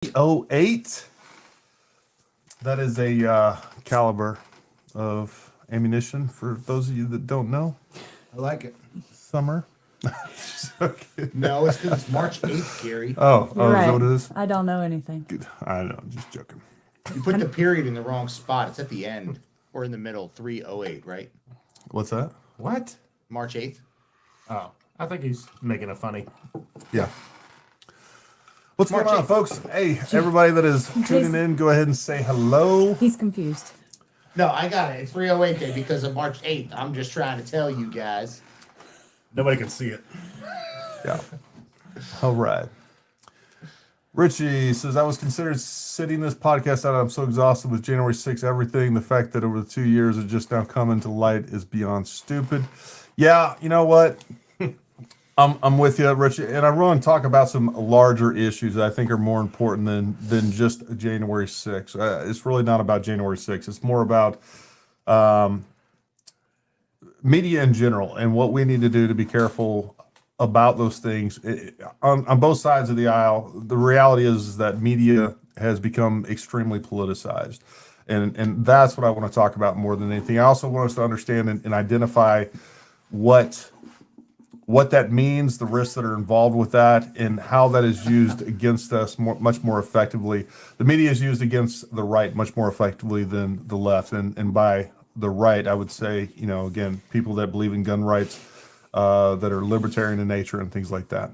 .08. That is a caliber of ammunition for those of you that don't know. I like it. Summer. No, it's because it's March 8th, Gary. Oh, You're is right. that what it is? I don't know anything. Good. I know, I'm just joking. You put the period in the wrong spot. It's at the end or in the middle. 308, right? What's that? What? March 8th. Oh, I think he's making it funny. Yeah. What's March going on, 8th. folks? Hey, everybody that is tuning in, go ahead and say hello. He's confused. No, I got it. It's 308 day because of March 8th. I'm just trying to tell you guys. Nobody can see it. Yeah. All right. Richie says, I was considered sitting this podcast out. I'm so exhausted with January 6th, everything. The fact that over the 2 years it just now coming to light is beyond stupid. Yeah, you know what? I'm with you, Richie. And I want to talk about some larger issues that I think are more important than just January 6th. It's really not about January 6th. It's more about media in general and what we need to do to be careful about those things on both sides of the aisle. The reality is that media has become extremely politicized, and that's what I want to talk about more than anything. I also want us to understand and identify what that means, the risks that are involved with that, and how that is used against us much more effectively. The media is used against the right much more effectively than the left, and by the right, I would say, again, people that believe in gun rights, that are libertarian in nature and things like that.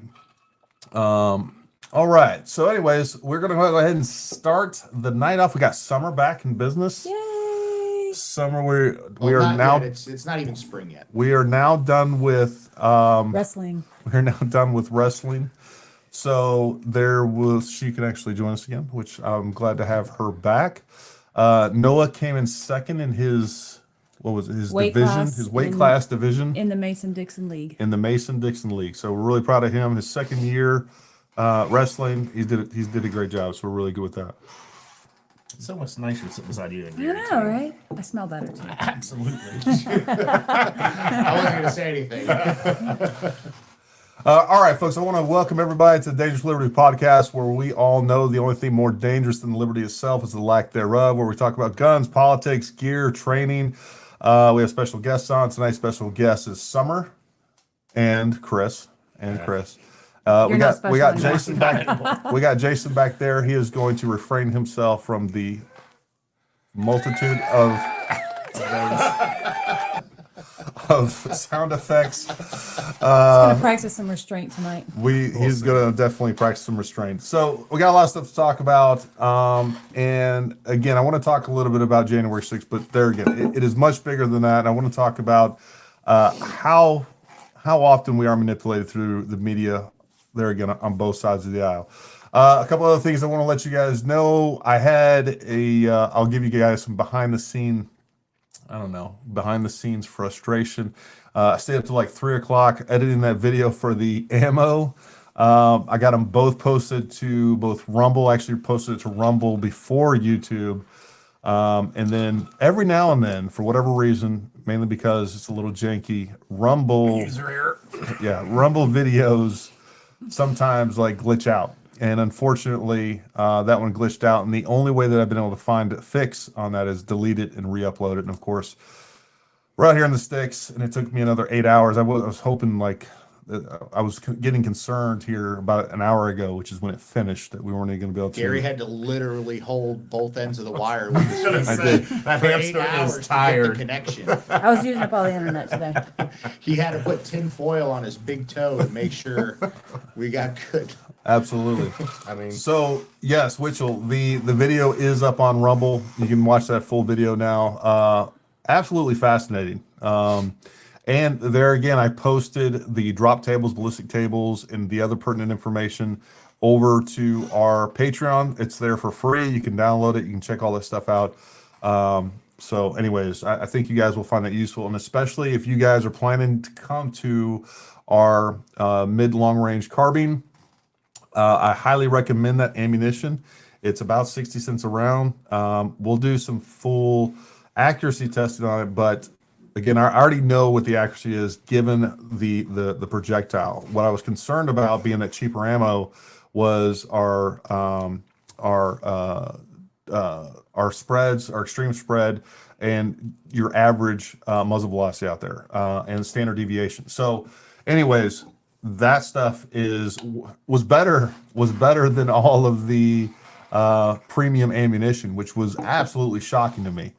All right. So anyways, we're going to go ahead and start the night off. We got Summer back in business. Yay! Summer, we Well, are not now, yet. It's not even spring yet. we are now done with, Wrestling. we're now done with wrestling. So she can actually join us again, which I'm glad to have her back. Noah came in second in his, what was it, his Weight division, class his weight in- class division In the Mason-Dixon League. in the Mason-Dixon League. So we're really proud of him. His second year wrestling, he did a great job. So we're really good with that. It's so much nicer sitting beside you than I Gary. know, right? I smell better too. Absolutely. I wasn't going to say anything. All right, folks, I want to welcome everybody to the Dangerous Liberty podcast, where we all know the only thing more dangerous than liberty itself is the lack thereof, where we talk about guns, politics, gear, training. We have special guests on. Tonight's special guest is Summer and Chris. We not got special Jason back. We got Jason back there. He is going to refrain himself from the multitude of sound effects. He's gonna practice some restraint tonight. He's gonna definitely practice some restraint. So we got a lot of stuff to talk about. And again, I want to talk a little bit about January 6th, but there again, it is much bigger than that. And I want to talk about how often we are manipulated through the media. There again, on both sides of the aisle. A couple other things I want to let you guys know. I had I'll give you guys some behind the scenes frustration. I stayed up to like 3 o'clock editing that video for the ammo. I got them both posted to both Rumble, actually posted it to Rumble before YouTube. And then every now and then, for whatever reason, mainly because it's a little janky, Rumble videos sometimes like glitch out. And unfortunately, that one glitched out. And the only way that I've been able to find a fix on that is delete it and re-upload it. And of course, we're out here in the sticks, and it took me another 8 hours. I was hoping, I was getting concerned here about an hour ago, which is when it finished, that we weren't even going to be able to. Gary had to literally hold both ends of the wire with his Gonna fingers say, for that 8 hamster hours is to get the tired. connection. I was using up all the internet today. He had to put tin foil on his big toe to make sure we got good. Absolutely. I mean, So yes, Witchell, the video is up on Rumble. You can watch that full video now. Absolutely fascinating. And there again, I posted the drop tables, ballistic tables, and the other pertinent information over to our Patreon. It's there for free. You can download it. You can check all that stuff out. So anyways, I think you guys will find that useful. And especially if you guys are planning to come to our mid-long range carbine, I highly recommend that ammunition. It's about 60 cents a round. We'll do some full accuracy testing on it, but again, I already know what the accuracy is given the projectile. What I was concerned about, being that cheaper ammo, was our our spreads, our extreme spread, and your average muzzle velocity out there, and standard deviation. So, anyways, that stuff was better than all of the premium ammunition, which was absolutely shocking to me.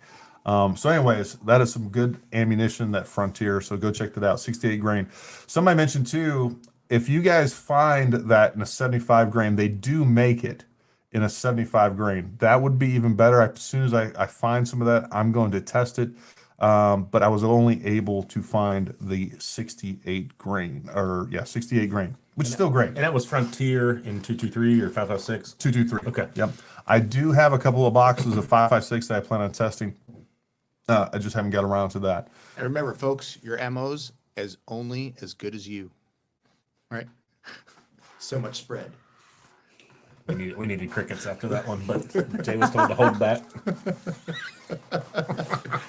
So anyways, that is some good ammunition, that Frontier. So go check that out. 68 grain. Somebody mentioned too, if you guys find that in a 75 grain, they do make it in a 75 grain. That would be even better. As soon as I find some of that, I'm going to test it. But I was only able to find the 68 grain, 68 grain, which is still great. And that was Frontier in 223 or 556? 223. Okay. Yep. I do have a couple of boxes of 556 that I plan on testing. I just haven't got around to that. And remember, folks, your ammo's only as good as you. Right? So much spread. We needed crickets after that one, but Jay was told to hold back.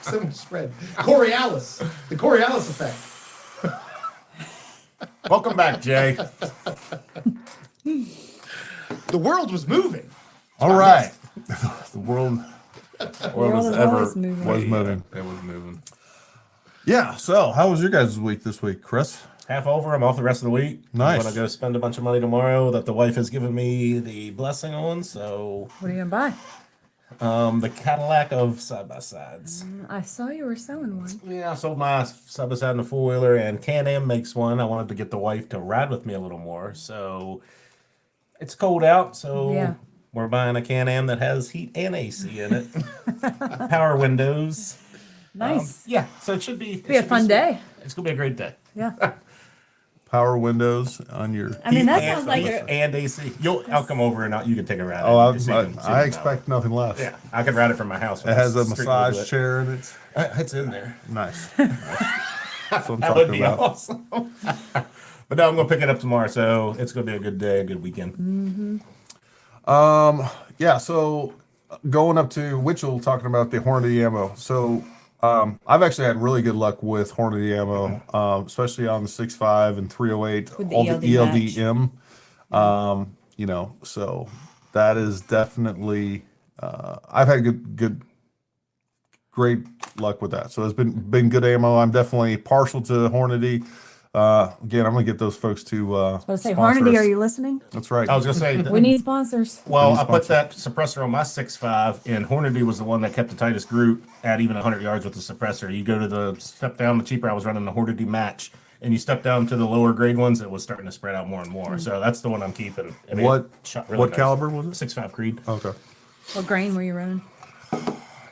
So much spread. Coriolis. The Coriolis effect. Welcome back, Jay. The world was moving. All right. The world World is always moving. was moving. It was moving. Yeah. So how was your guys' week this week, Chris? Half over. I'm off the rest of the week. Nice. I'm going to go spend a bunch of money tomorrow that the wife has given me the blessing on. So, What are you gonna buy? the Cadillac of side-by-sides. I saw you were selling one. Yeah, I sold my side-by-side and a four-wheeler, and Can-Am makes one. I wanted to get the wife to ride with me a little more. So, it's cold out, so Yeah. we're buying a Can-Am that has heat and AC in it. Power windows. Nice. Yeah, so it should be... Be a fun day. It's going to be a great day. Yeah. Power windows on your. I mean, that And- sounds like and AC. I'll come over and you can take a ride. Oh, and see if you can I see expect nothing less. Yeah, I can ride it from my house. It has a massage chair in it. It's in there. Nice. That's what I'm That would talking be about. awesome. But no, I'm gonna pick it up tomorrow, so it's gonna be a good day, a good weekend. Yeah, so going up to Witchell, talking about the Hornady ammo. So I've actually had really good luck with Hornady ammo, especially on the 6.5 and 308, With the all the ELD ELDM. So that is definitely I've had great luck with that. So it's been good ammo. I'm definitely partial to Hornady. Again, I'm gonna get those folks to I was gonna say, sponsor Hornady, us. are you listening? That's right. I was gonna say, We need sponsors. well, I put that suppressor on my 6.5, and Hornady was the one that kept the tightest group at even 100 yards with the suppressor. You go to the step down, the cheaper I was running the Hornady match, and you step down to the lower grade ones, it was starting to spread out more and more. So that's the one I'm keeping. I mean, What- it shot really what nice. caliber was it? 6.5 Creed. Okay. What grain were you running?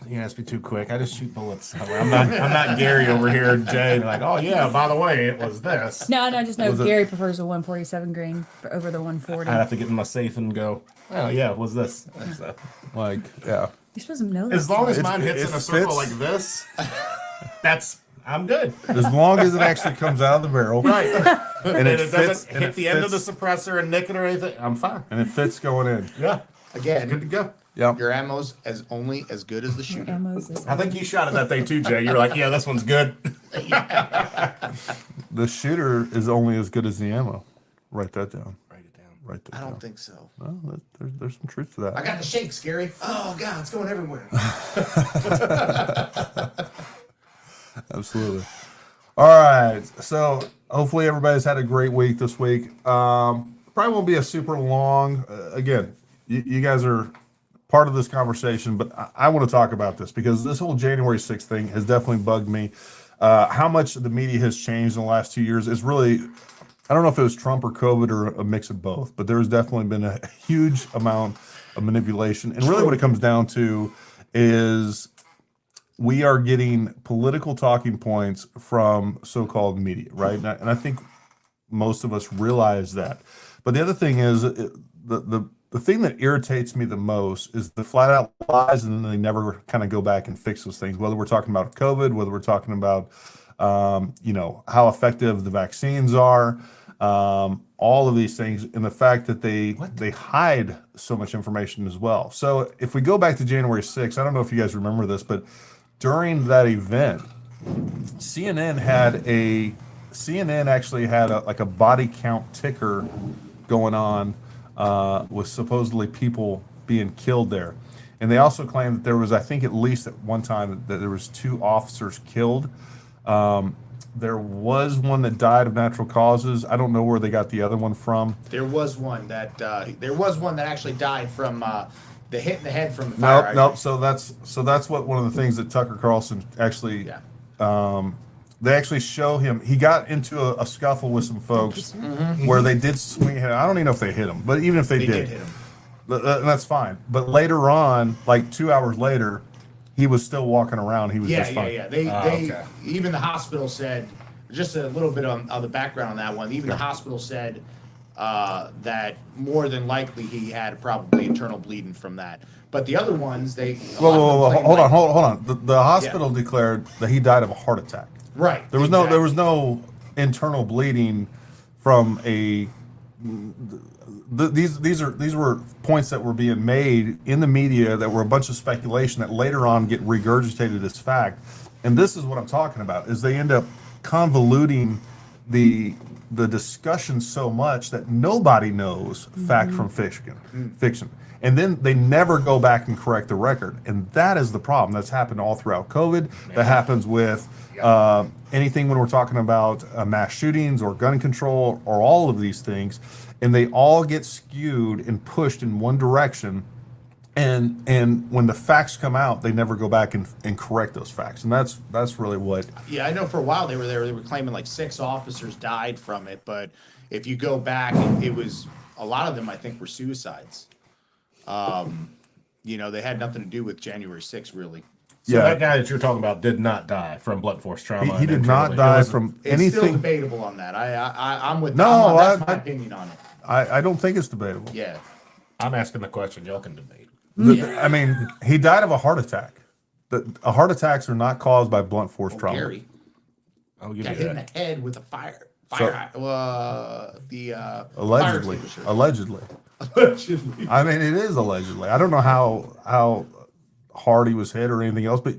You asked me too quick. I just shoot bullets. I'm not Gary over here, Jay. Like, oh yeah, by the way, it was this. No, I just know Was it- Gary prefers the 147 grain over the 140. I'd have to get in my safe and go, oh yeah, it was this. So, Like, yeah. You're supposed to know that. as long as It's- mine hits it in a circle fits. like this, I'm good. As long as it actually comes out of the barrel. Right. And And it it fits doesn't and hit it the end of the fits, suppressor and nick it or anything. I'm fine. and it fits going in. Yeah. Good to Again, go. Yep. your ammo's only as good as the shooter. Ammo's is- I think you shot at that thing too, Jay. You're like, yeah, this one's good. The shooter is only as good as the ammo. Write that down. Write it down. Write that I down. don't think so. Well, there's some truth to I that. got the shakes, Gary. Oh God, it's going everywhere. Absolutely. All right. So hopefully everybody's had a great week this week. Probably won't be a super long. Again, you guys are part of this conversation, but I want to talk about this because this whole January 6th thing has definitely bugged me. How much the media has changed in the last 2 years is really, I don't know if it was Trump or COVID or a mix of both, but there's definitely been a huge amount of manipulation. And really what it comes down to is we are getting political talking points from so-called media, right? And I think most of us realize that. But the other thing is, the thing that irritates me the most is the flat out lies, and then they never kind of go back and fix those things. Whether we're talking about COVID, whether we're talking about how effective the vaccines are, all of these things, and the fact that they hide so much information as well. So if we go back to January 6th, I don't know if you guys remember this, but during that event, CNN actually had like a body count ticker going on with supposedly people being killed there. And they also claim that there was, I think, at least at one time that there was 2 officers killed. There was one that died of natural causes. I don't know where they got the other one from. There was one that actually died from the hit in the head from the fire. Nope. So that's what one of the things that Tucker Carlson actually. Yeah. They actually show him. He got into a scuffle with some folks where they did swing him. I don't even know if they hit him, but even if they did hit him. That's fine. But later on, like 2 hours later, he was still walking around. He was just fine. They even the hospital said, just a little bit of the background on that one. Even the hospital said that more than likely he had probably internal bleeding from that. But the other ones, Whoa, hold on. The hospital declared that he died of a heart attack. Right. There was no internal bleeding from a. These were points that were being made in the media that were a bunch of speculation that later on get regurgitated as fact. And this is what I'm talking about: is they end up convoluting the discussion so much that nobody knows fact from fiction. And then they never go back and correct the record. And that is the problem. That's happened all throughout COVID. That happens with anything when we're talking about mass shootings or gun control or all of these things. And they all get skewed and pushed in one direction. And when the facts come out, they never go back and correct those facts. And that's really what. Yeah, I know for a while they were claiming like 6 officers died from it. But if you go back, it was a lot of them, I think, were suicides. They had nothing to do with January 6th, really. So that guy that you're talking about did not die from blunt force trauma. He did not die from It's anything. still debatable on that. I'm with. No, that's my opinion on it. I don't think it's debatable. Yeah. I'm asking the question. Y'all can debate. I mean, he died of a heart attack. Heart attacks are not caused by blunt force trauma. Gary I'll give got you hit in that. the head with a fire Allegedly. fire extinguisher. Allegedly. Allegedly. I mean, it is allegedly. I don't know how hard he was hit or anything else, but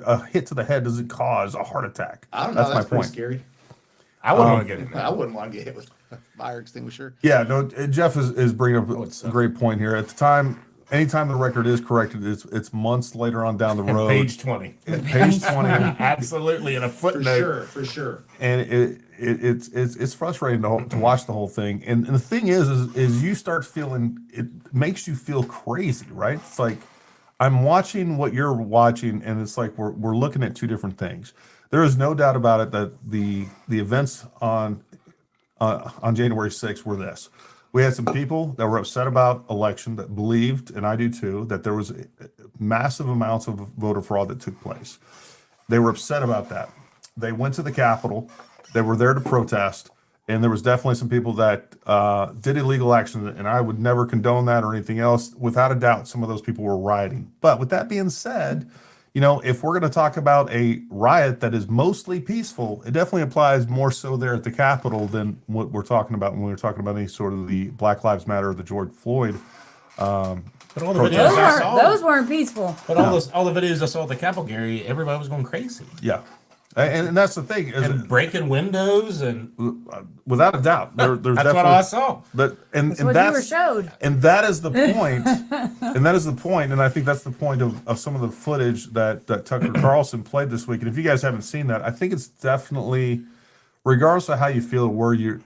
a hit to the head doesn't cause a heart attack. I don't know. That's That's my pretty point. scary. I wouldn't want to get in I that. wouldn't want to get hit with a fire extinguisher. Yeah, no. Jeff is bringing up a great point here. At the time, anytime the record is corrected, it's months later on down the road. Page 20. Page 20. Absolutely, in a footnote. For sure. And it's frustrating to watch the whole thing. And the thing is you start feeling, it makes you feel crazy, right? It's like I'm watching what you're watching, and it's like we're looking at two different things. There is no doubt about it that the events on January 6th were this. We had some people that were upset about election that believed, and I do too, that there was massive amounts of voter fraud that took place. They were upset about that. They went to the Capitol. They were there to protest, and there was definitely some people that did illegal action, and I would never condone that or anything else. Without a doubt, some of those people were rioting. But with that being said, if we're going to talk about a riot that is mostly peaceful, it definitely applies more so there at the Capitol than what we're talking about when we're talking about any sort of the Black Lives Matter or the George Floyd. But all the videos I saw, Those weren't peaceful. but all the videos I saw at the Capitol, Gary, everybody was going crazy Yeah. And that's the thing. and breaking windows, and Without a doubt, there's that's definitely what I saw. That's what you were showed. And that is the point. And that is the point. And I think that's the point of some of the footage that Tucker Carlson played this week. And if you guys haven't seen that, I think it's definitely, regardless of how you feel, where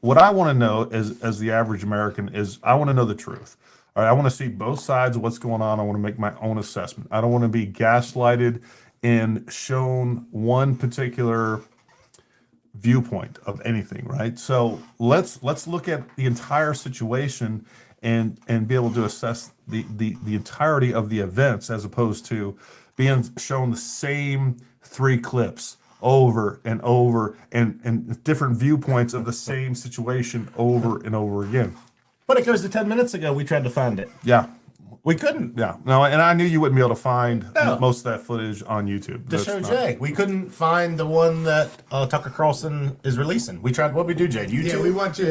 what I want to know as the average American is I want to know the truth. All right, I want to see both sides of what's going on. I want to make my own assessment. I don't want to be gaslighted and shown one particular viewpoint of anything, right? So let's look at the entire situation and be able to assess the entirety of the events as opposed to being shown the same 3 clips over and over and different viewpoints of the same situation over and over again. But it goes to 10 minutes ago. We tried to find it. Yeah. We couldn't. Yeah. No, and I knew you wouldn't be able to find No. most of that footage on YouTube. To That's show not- Jay. We couldn't find the one that Tucker Carlson is releasing. We tried. What we do, Jay? YouTube. Yeah, we went to.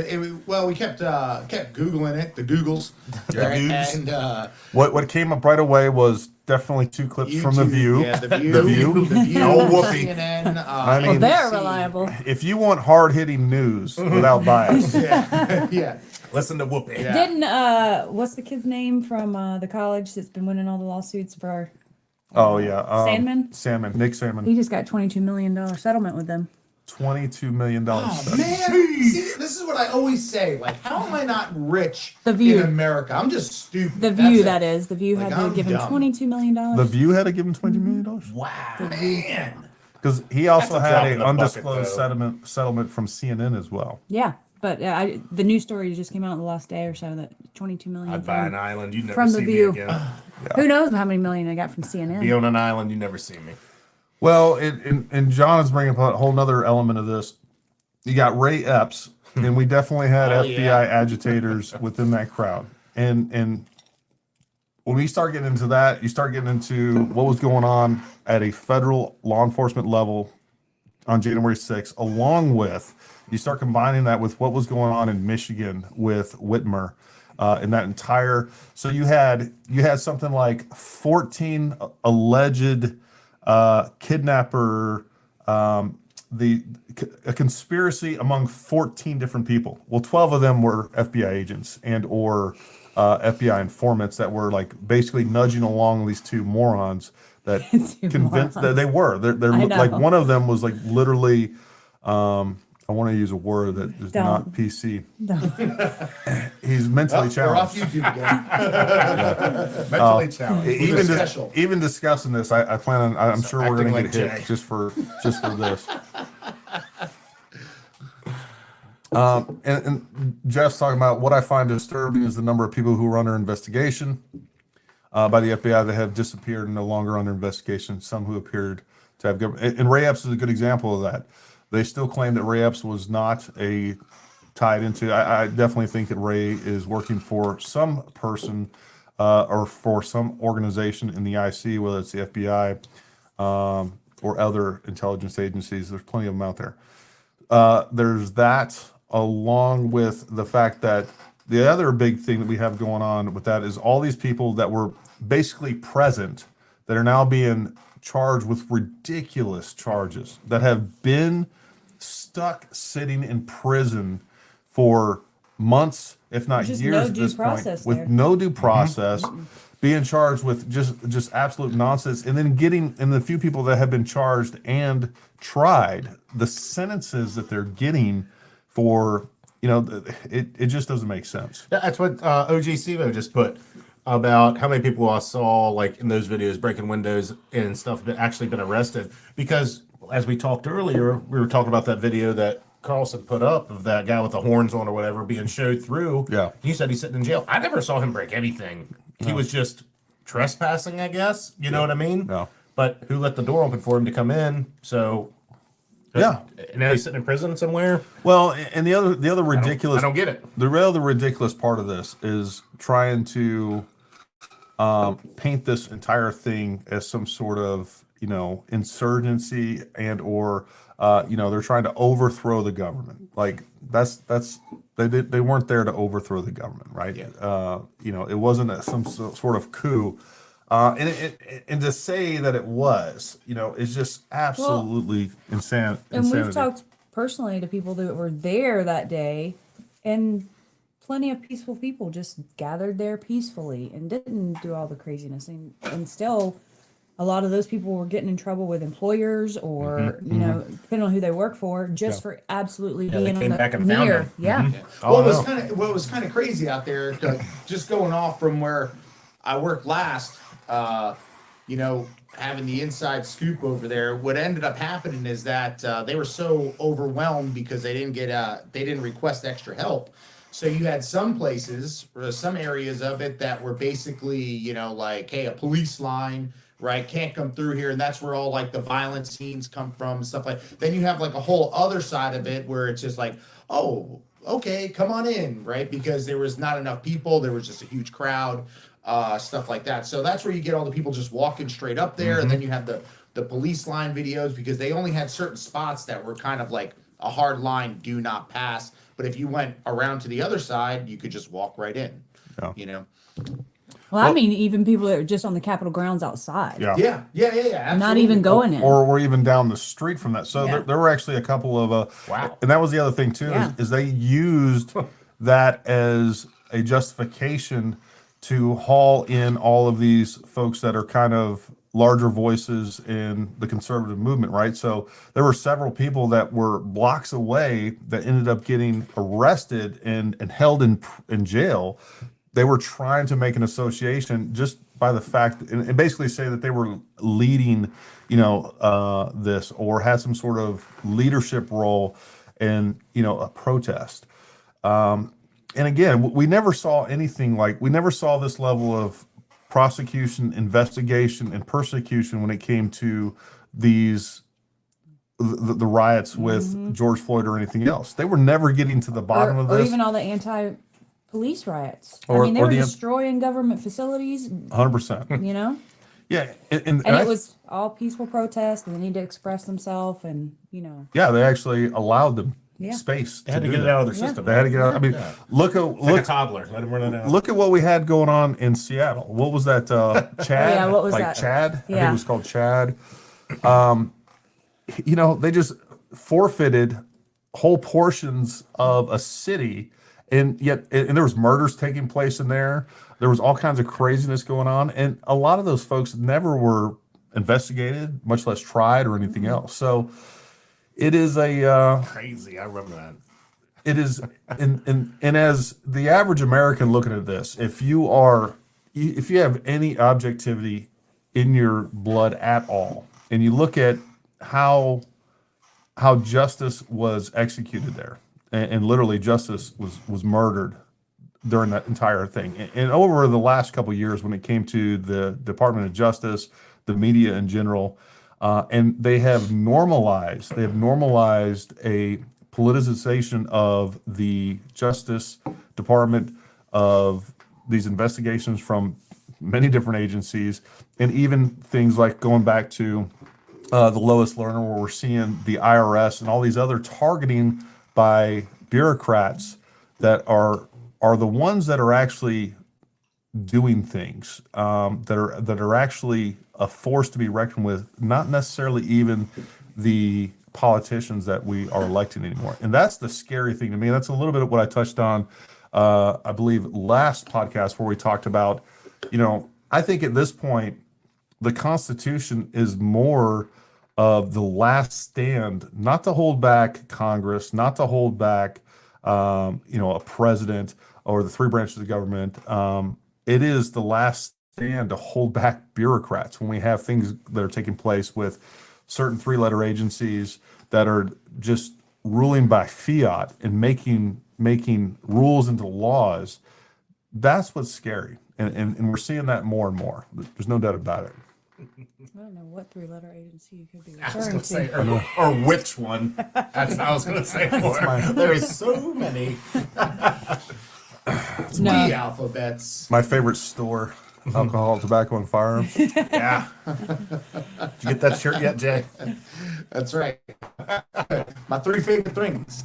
We kept Googling it, the Googles, Googles. and What came up right away was definitely 2 clips from The YouTube, View. Yeah, the View. The View. The View. Oh, whoopee. CNN. I mean- Well, they're NBC. reliable. If you want hard-hitting news without bias, Yeah, yeah. Listen to Whoopi. Yeah. Didn't what's the kid's name from the college that's been winning all the lawsuits for Oh yeah, Sandman? Nick Salmon, He just got $22 million settlement with them. $22 million. Oh, man, see, this is what I always say. Like, how am I not rich The View. in America? I'm just stupid. The That's View, it. that is. The View Like, had to I'm give him dumb. $22 million. The View had to give him $22 million Wow, man. because he also That's a had drop an in the bucket, undisclosed though. settlement from CNN as well. Yeah, but the news story just came out the last day or so that $22 million. I'd buy an island. You'd never From The see View. me again. Who knows how many million I got from CNN? Be on an island. You never see me. Well, and John is bringing up a whole nother element of this. You got Ray Epps, and we definitely had Oh, FBI yeah. agitators within that crowd. And when we start getting into that, you start getting into what was going on at a federal law enforcement level on January 6th, along with you start combining that with what was going on in Michigan with Whitmer. And that entire, so you had something like 14 alleged kidnapper, a conspiracy among 14 different people. Well, 12 of them were FBI agents and or FBI informants that were like basically nudging along these two morons that convinced that they were. They're I know. like one of them was like literally. I want to use a word that is Don't. not PC. No. He's mentally We're off challenged. YouTube again. Mentally challenged. Even Special. even discussing this, I plan on. I'm sure we're acting going to like get hit Jay. just for this. And Jeff's talking about what I find disturbing is the number of people who are under investigation by the FBI that have disappeared and no longer under investigation. Some who appeared to have government. And Ray Epps is a good example of that. They still claim that Ray Epps was not tied into. I definitely think that Ray is working for some person or for some organization in the IC, whether it's the FBI or other intelligence agencies. There's plenty of them out there. There's that, along with the fact that the other big thing that we have going on with that is all these people that were basically present that are now being charged with ridiculous charges that have been stuck sitting in prison for months, if not Just years no at due this point, process with there. no due process, being charged with just absolute nonsense, and then getting, and the few people that have been charged and tried, the sentences that they're getting for, it just doesn't make sense. That's what OG Sivo just put about how many people I saw like in those videos breaking windows and stuff that actually been arrested. Because as we talked earlier, we were talking about that video that Carlson put up of that guy with the horns on or whatever being showed through. Yeah. He said he's sitting in jail. I never saw him break anything. He was just trespassing, I guess. You know what I mean? No. But who let the door open for him to come in? So Yeah. and now he's sitting in prison somewhere. Well, and the other ridiculous, I don't get it. the real ridiculous part of this is trying to paint this entire thing as some sort of insurgency and or they're trying to overthrow the government. Like that's they weren't there to overthrow the government, right? Yeah. It wasn't some sort of coup. And to say that it was, is just absolutely insanity. And we've talked personally to people that were there that day, and plenty of peaceful people just gathered there peacefully and didn't do all the craziness. And still, a lot of those people were getting in trouble with employers or, depending on who they work for, just for absolutely they being came on back the and found near. them. Yeah. What was kind of crazy out there, just going off from where I worked last, having the inside scoop over there. What ended up happening is that they were so overwhelmed because they didn't request extra help. So you had some places, or some areas of it that were basically, like, hey, a police line, right, can't come through here, and that's where all like the violent scenes come from and stuff like. Then you have like a whole other side of it where it's just like, oh, okay, come on in, right, because there was not enough people, there was just a huge crowd, stuff like that. So that's where you get all the people just walking straight up there, and then you have the police line videos because they only had certain spots that were kind of like a hard line, do not pass. But if you went around to the other side, you could just walk right in. Yeah. Well, I mean, even people that are just on the Capitol grounds outside. Yeah. Yeah. Absolutely. Not even going in. Or even down the street from that. So Yeah. there were actually a couple of Wow. and that was the other thing too, Yeah. is they used that as a justification to haul in all of these folks that are kind of larger voices in the conservative movement, right? So there were several people that were blocks away that ended up getting arrested and held in jail. They were trying to make an association just by the fact and basically say that they were leading, this or had some sort of leadership role in, a protest. And again, we never saw anything we never saw this level of prosecution, investigation, and persecution when it came to the riots with George Floyd or anything else. They were never getting to the bottom of or this. even all the anti-police riots. Or- I mean, they or were the- destroying government facilities. 100%. Yeah, and and it was all peaceful protest, and they need to express themselves, and yeah, they actually allowed them Yeah. space. They had to do get it that. out of their Yeah. system. They had to get out. I mean, Yeah. look at Like a toddler. Let him run it out. look at what we had going on in Seattle. What was that? Chad? Yeah, what was that? Chad? I think Yeah. it was called Chad. They just forfeited whole portions of a city, and there was murders taking place in there. There was all kinds of craziness going on, and a lot of those folks never were investigated, much less tried or anything else. So it is Crazy. I remember that. it is and as the average American looking at this, if you have any objectivity in your blood at all, and you look at how justice was executed there, and literally justice was murdered during that entire thing, and over the last couple of years when it came to the Department of Justice, the media in general, and they have normalized a politicization of the Justice Department, of these investigations from many different agencies, and even things like going back to the lowest learner, where we're seeing the IRS and all these other targeting by bureaucrats that are the ones that are actually doing things, that are actually a force to be reckoned with, not necessarily even the politicians that we are electing anymore. And that's the scary thing to me. That's a little bit of what I touched on, I believe, last podcast, where we talked about, I think at this point, the Constitution is more of the last stand, not to hold back Congress, not to hold back, a president or the three branches of government. It is the last stand to hold back bureaucrats when we have things that are taking place with certain three-letter agencies that are just ruling by fiat and making rules into laws. That's what's scary, and we're seeing that more and more. There's no doubt about it. I don't know what three-letter agency you could be I was referring gonna say, to. or which one? That's what I was going to say. There is so many. The No, alphabets. My favorite store, alcohol, tobacco, and firearms. Yeah. Did you get that shirt yet, Jay? That's right. My three favorite things.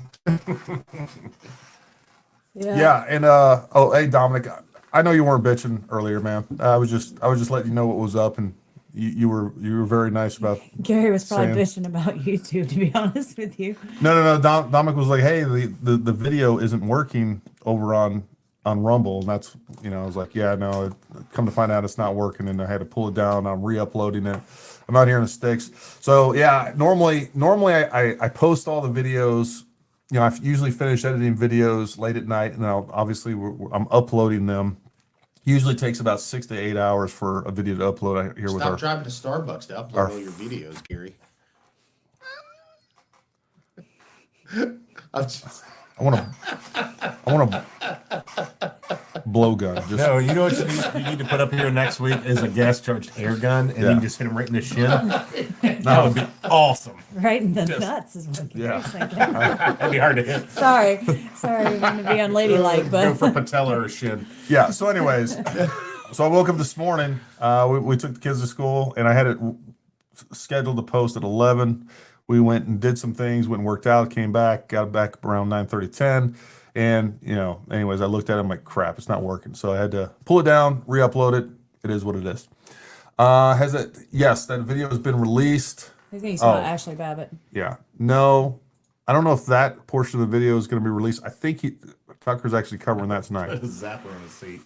Yeah, and hey Dominic, I know you weren't bitching earlier, man. I was just letting you know what was up, and you were very nice about. Gary was probably Same. bitching about YouTube, to be honest with you. No. Dominic was like, hey, the video isn't working over on Rumble, and that's I was like, yeah, no. Come to find out, it's not working, and I had to pull it down. I'm re-uploading it. I'm not hearing the sticks. So yeah, normally I post all the videos. I usually finish editing videos late at night, and then I'm uploading them. Usually takes about 6 to 8 hours for a video to upload. Here with Stop our driving to Starbucks to upload all your videos, Gary. I'm just- I want to blow gun. Just, No, you know what you need to put up here next week is a gas charged air gun, and Yeah. you just hit him right in the shin. That would be awesome. Right in the nuts is what Gary's Yeah. thinking. That'd be hard to hit. Sorry, I want to be unladylike, Go for but patella or shin. Yeah. So, anyways, so I woke up this morning. We took the kids to school, and I had it scheduled to post at 11. We went and did some things, went and worked out, came back, got back around 9:30, 10. And, anyways, I looked at it, I'm like, crap, it's not working. So I had to pull it down, re-upload it. It is what it is. Yes, that video has been released. I think he's about Oh. Ashley Babbitt. Yeah. No, I don't know if that portion of the video is going to be released. I think Tucker's actually covering that tonight. Zapper in the seat.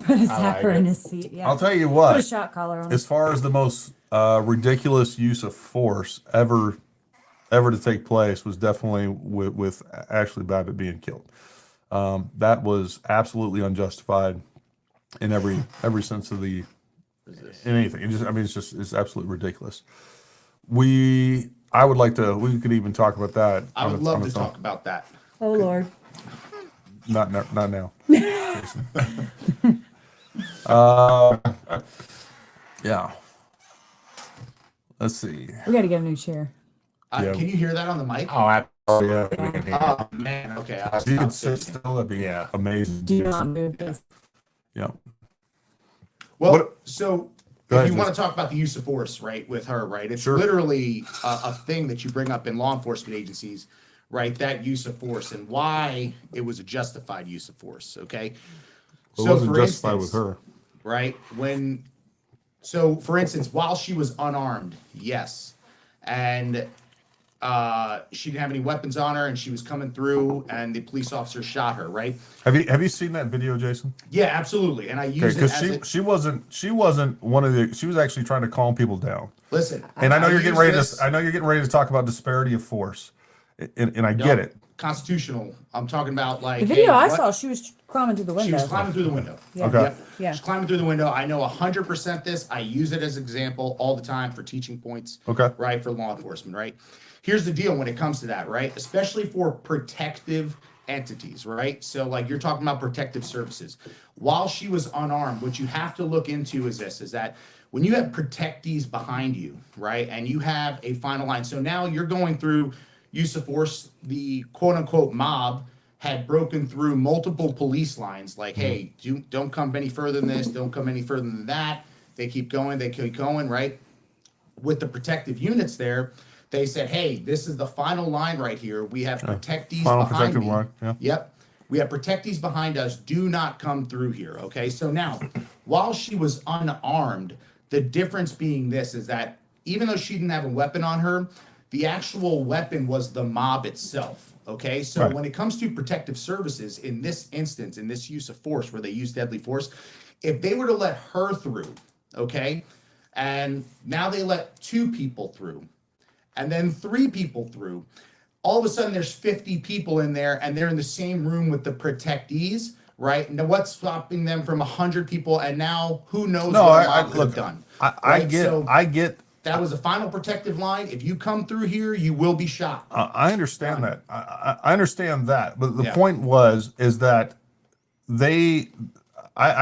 Put a like zapper it. in his seat. Yeah. I'll tell you Put a what. shot collar on. As far as the most ridiculous use of force ever to take place was definitely with Ashley Babbitt being killed. That was absolutely unjustified in every sense of the in anything. It's absolutely ridiculous. I would like to. We could even talk about that. I would love to talk about that. Oh Lord. Not now. Yeah. Let's see. We got to get a new chair. Yeah. Can you hear that on the mic? Oh, Yeah. Oh man, okay. If you could sit still, that'd be amazing. Do not move this. Yeah. Well, so Go if ahead, you want to Jason. talk about the use of force, right, with her, right? It's Sure. literally a thing that you bring up in law enforcement agencies, right? That use of force and why it was a justified use of force, okay? It wasn't justified with instance, her. right? So for instance, while she was unarmed, yes, and she didn't have any weapons on her, and she was coming through, and the police officer shot her, right? Have you seen that video, Jason? Yeah, absolutely. And I use it Because as she wasn't one of the. She was actually trying to calm people down. listen. And I know you're getting use ready this- to. I know you're getting ready to talk about disparity of force, and I get it. Constitutional. I'm talking about like The video hey, I what- saw, she was climbing through the She window. was climbing through the window. Yeah. Okay. Yep. Yeah. She's climbing through the window. I know 100% this. I use it as an example all the time for teaching points. Okay. Right, for law enforcement, right? Here's the deal when it comes to that, right? Especially for protective entities, right? So like you're talking about protective services. While she was unarmed, what you have to look into is this, is that when you have protectees behind you, right? And you have a final line. So now you're going through use of force, the quote unquote mob had broken through multiple police lines like, hey, don't come any further than this, don't come any further than that. They keep going, right? With the protective units there, they said, hey, this is the final line right here. We have protectees Final behind protective me. line, yeah. Yep. We have protectees behind us. Do not come through here. Okay. So now, while she was unarmed, the difference being this is that even though she didn't have a weapon on her, the actual weapon was the mob itself. Okay. So Right. when it comes to protective services, in this instance, in this use of force where they use deadly force, if they were to let her through, okay, and now they let 2 people through, and then 3 people through, all of a sudden there's 50 people in there and they're in the same room with the protectees, right? Now what's stopping them from 100 people? And now who knows No, what a I mob could have look. done? I right? get. So I get. that was a final protective line. If you come through here, you will be shot. I understand that. I understand that. But the Yeah. point is that I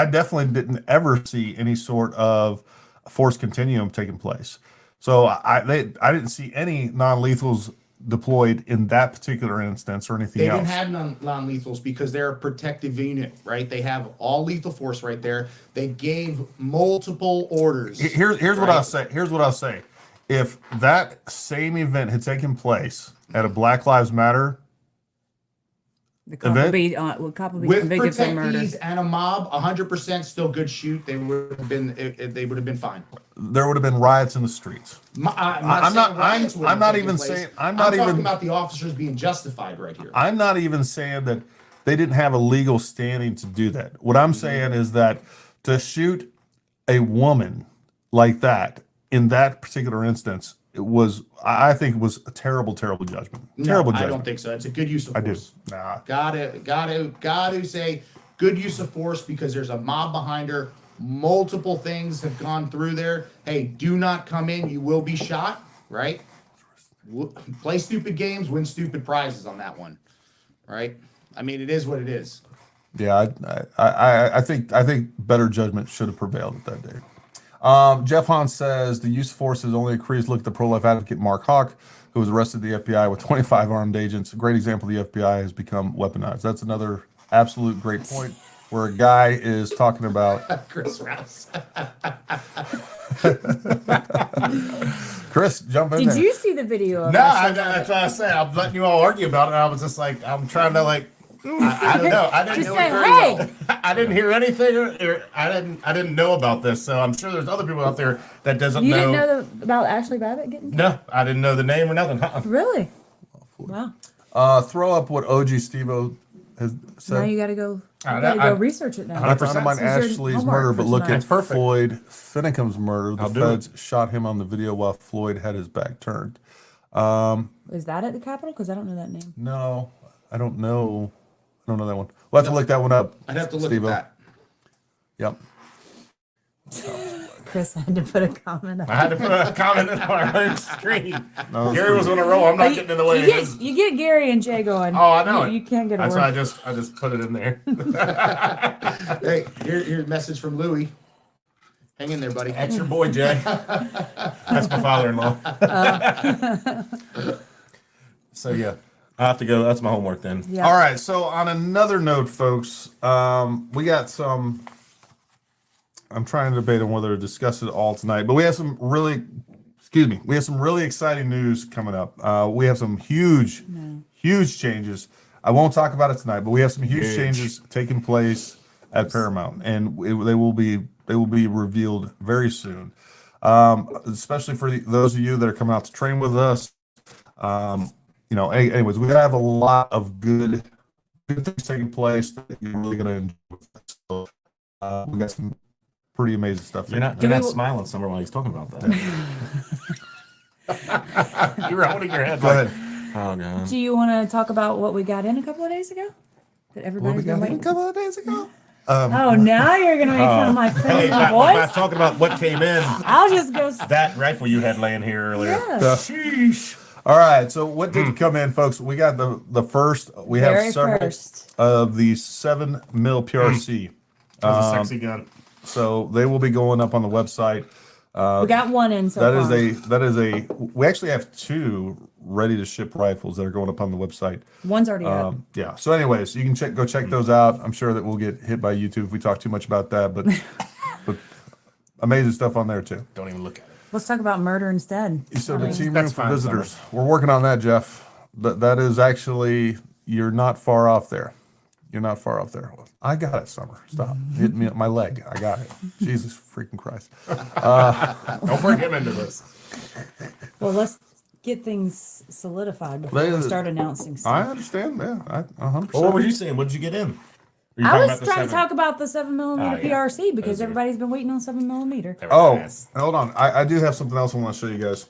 definitely didn't ever see any sort of force continuum taking place. So I didn't see any non-lethals deployed in that particular instance or anything They else. didn't have non-lethals because they're a protective unit, right? They have all lethal force right there. They gave multiple orders. Here's what right? I'll say. Here's what I'll say. If that same event had taken place at a Black Lives Matter The cop Event? will be With convicted for murder. protectees and a mob, 100% still good shoot. They would have been fine. there would have been riots in the streets. I'm not even saying- I'm not talking even- about the officers being justified right here. I'm not even saying that they didn't have a legal standing to do that. What I'm saying is that to shoot a woman like that in that particular instance, I think it was a terrible judgment. Terrible I judgment. don't think so. It's a good use of I do. force. Nah. Gotta say good use of force because there's a mob behind her. Multiple things have gone through there. Hey, do not come in. You will be shot, right? Play stupid games, win stupid prizes on that one, right? I mean, it is what it is. Yeah, I think better judgment should have prevailed at that day. Jeff Hahn says the use of force is only increased. Look at the pro-life advocate Mark Hawk, who was arrested at the FBI with 25 armed agents. A great example. The FBI has become weaponized. That's another absolute great point where a guy is talking about. Chris Rouse. Chris, jump in Did there. you see the video of No, Ashley that's what I said. I'm letting you all argue about it. I was just like, I'm trying to like, I don't know. I didn't Just know say, it very hey. well. I didn't hear anything. Or I didn't know about this. So I'm sure there's other people out there that doesn't You know. didn't know about Ashley Babbitt getting No, I didn't know the name or nothing. Really? Wow. Throw up what OG Stevo has Now said. you got to go. Ah, You that- got to go I- research it now. Not to undermine This is your Ashley's homework murder, for but look tonight. at That's perfect. Floyd Finnecum's murder. The I'll do it. feds shot him on the video while Floyd had his back turned. Is that at the Capitol? Because I don't know that name. No, I don't know. I don't know that one. We'll have to look that one up. I'd have to look Steve-O. at that. Yep. Chris had to put a comment. I had to put a comment in our own screen. Gary was on a roll. I'm not getting in the way. You get Gary and Jay going. Oh, I know it. You can't get That's away. why I just put it in there. Hey, here's a message from Louie. Hang in there, buddy. That's your boy, Jay. That's my father-in-law. So yeah, I have to go. That's my homework then. Yeah. All right. So on another note, folks, we got some. I'm trying to debate on whether to discuss it all tonight, but we have some really, we have some really exciting news coming up. We have some huge changes. I won't talk about it tonight, but we have some huge changes taking place at Paramount, and they will be revealed very soon. Especially for those of you that are coming out to train with us. Anyways, we have a lot of good things taking place that you're really going to enjoy. So, we got some pretty amazing stuff. You're not smiling somewhere while he's talking about that. You were holding your head. Go like, ahead. oh god. Do you want to talk about what we got in a couple of days ago? That What everybody's we been got a waiting. couple of days ago. Oh, now you're gonna make fun of my Hey, friendly we're voice. not talking about what came in. I'll just go. That rifle you had laying here earlier. Yeah. Sheesh. All right. So what did come in, folks? We got the first. We have Very several first. of the 7mm PRC. That's a sexy gun. So they will be going up on the website. We got one in so That far. is a. We actually have two ready to ship rifles that are going up on the website. One's already up. Yeah. So, anyways, you can go check those out. I'm sure that we'll get hit by YouTube if we talk too much about that, but amazing stuff on there too. Don't even look at it. Let's talk about murder instead. So the team room That's for fine, visitors. We're working on that, Jeff. That is actually, you're not far off there. You're not far off there. I got it, Summer. Stop. Hit me up my leg. I got it. Jesus freaking Christ. Don't bring him into this. Well, let's get things solidified before They- we start announcing I stuff. understand. Yeah, 100%. Well, what were you saying? What did you get in? Were you I talking was about the trying to 7? talk about the 7mm Oh, yeah. PRC because Those are- everybody's been waiting on 7mm. They were Oh, nice. hold on. I do have something else I want to show you guys.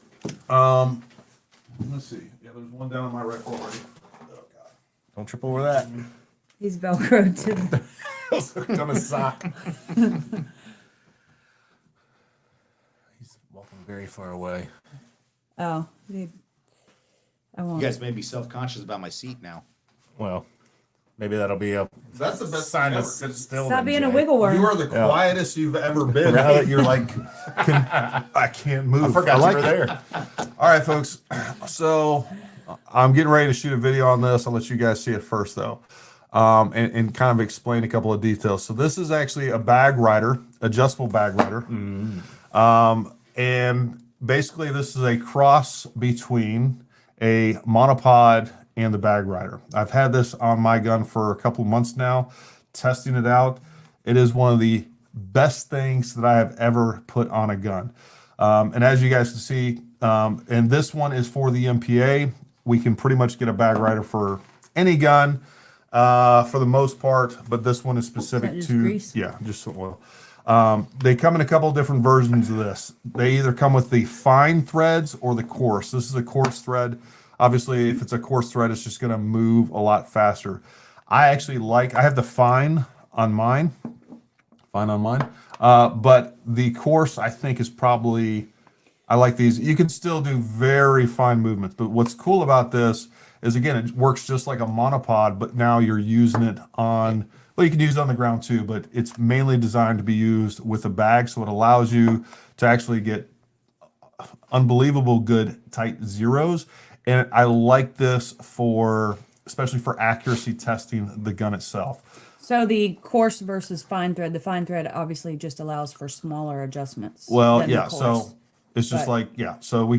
Let's see. Yeah, there's one down on my rifle already. Oh, God. Don't trip over that. He's Velcroed to the. It's on his sock. He's walking very far away. Oh, dude. I won't. You guys made me self-conscious about my seat now. Well, maybe that'll be a That's the best sign to ever. sit still. Stop then, being a Jay. wiggle worm. You are the quietest you've ever been. Now that you're like, I can't move. I forgot like you were it. there. All right, folks. So I'm getting ready to shoot a video on this. I'll let you guys see it first, though, and kind of explain a couple of details. So this is actually a bag rider, adjustable bag rider, and basically this is a cross between a monopod and the bag rider. I've had this on my gun for a couple months now, testing it out. It is one of the best things that I have ever put on a gun. And as you guys can see, and this one is for the MPA. We can pretty much get a bag rider for any gun for the most part, but this one is specific just to, grease? yeah, just some oil. They come in a couple of different versions of this. They either come with the fine threads or the coarse. This is a coarse thread. Obviously, if it's a coarse thread, it's just going to move a lot faster. I have the fine on mine. But the coarse, I think, is probably, I like these. You can still do very fine movements, but what's cool about this is, again, it works just like a monopod, but now you're using it on, well, you can use it on the ground too, but it's mainly designed to be used with a bag, so it allows you to actually get unbelievable good tight zeros. And I like this especially for accuracy testing the gun itself. So the coarse versus fine thread. The fine thread obviously just allows for smaller adjustments. Well, than the yeah. coarse. So it's just But- like, yeah. So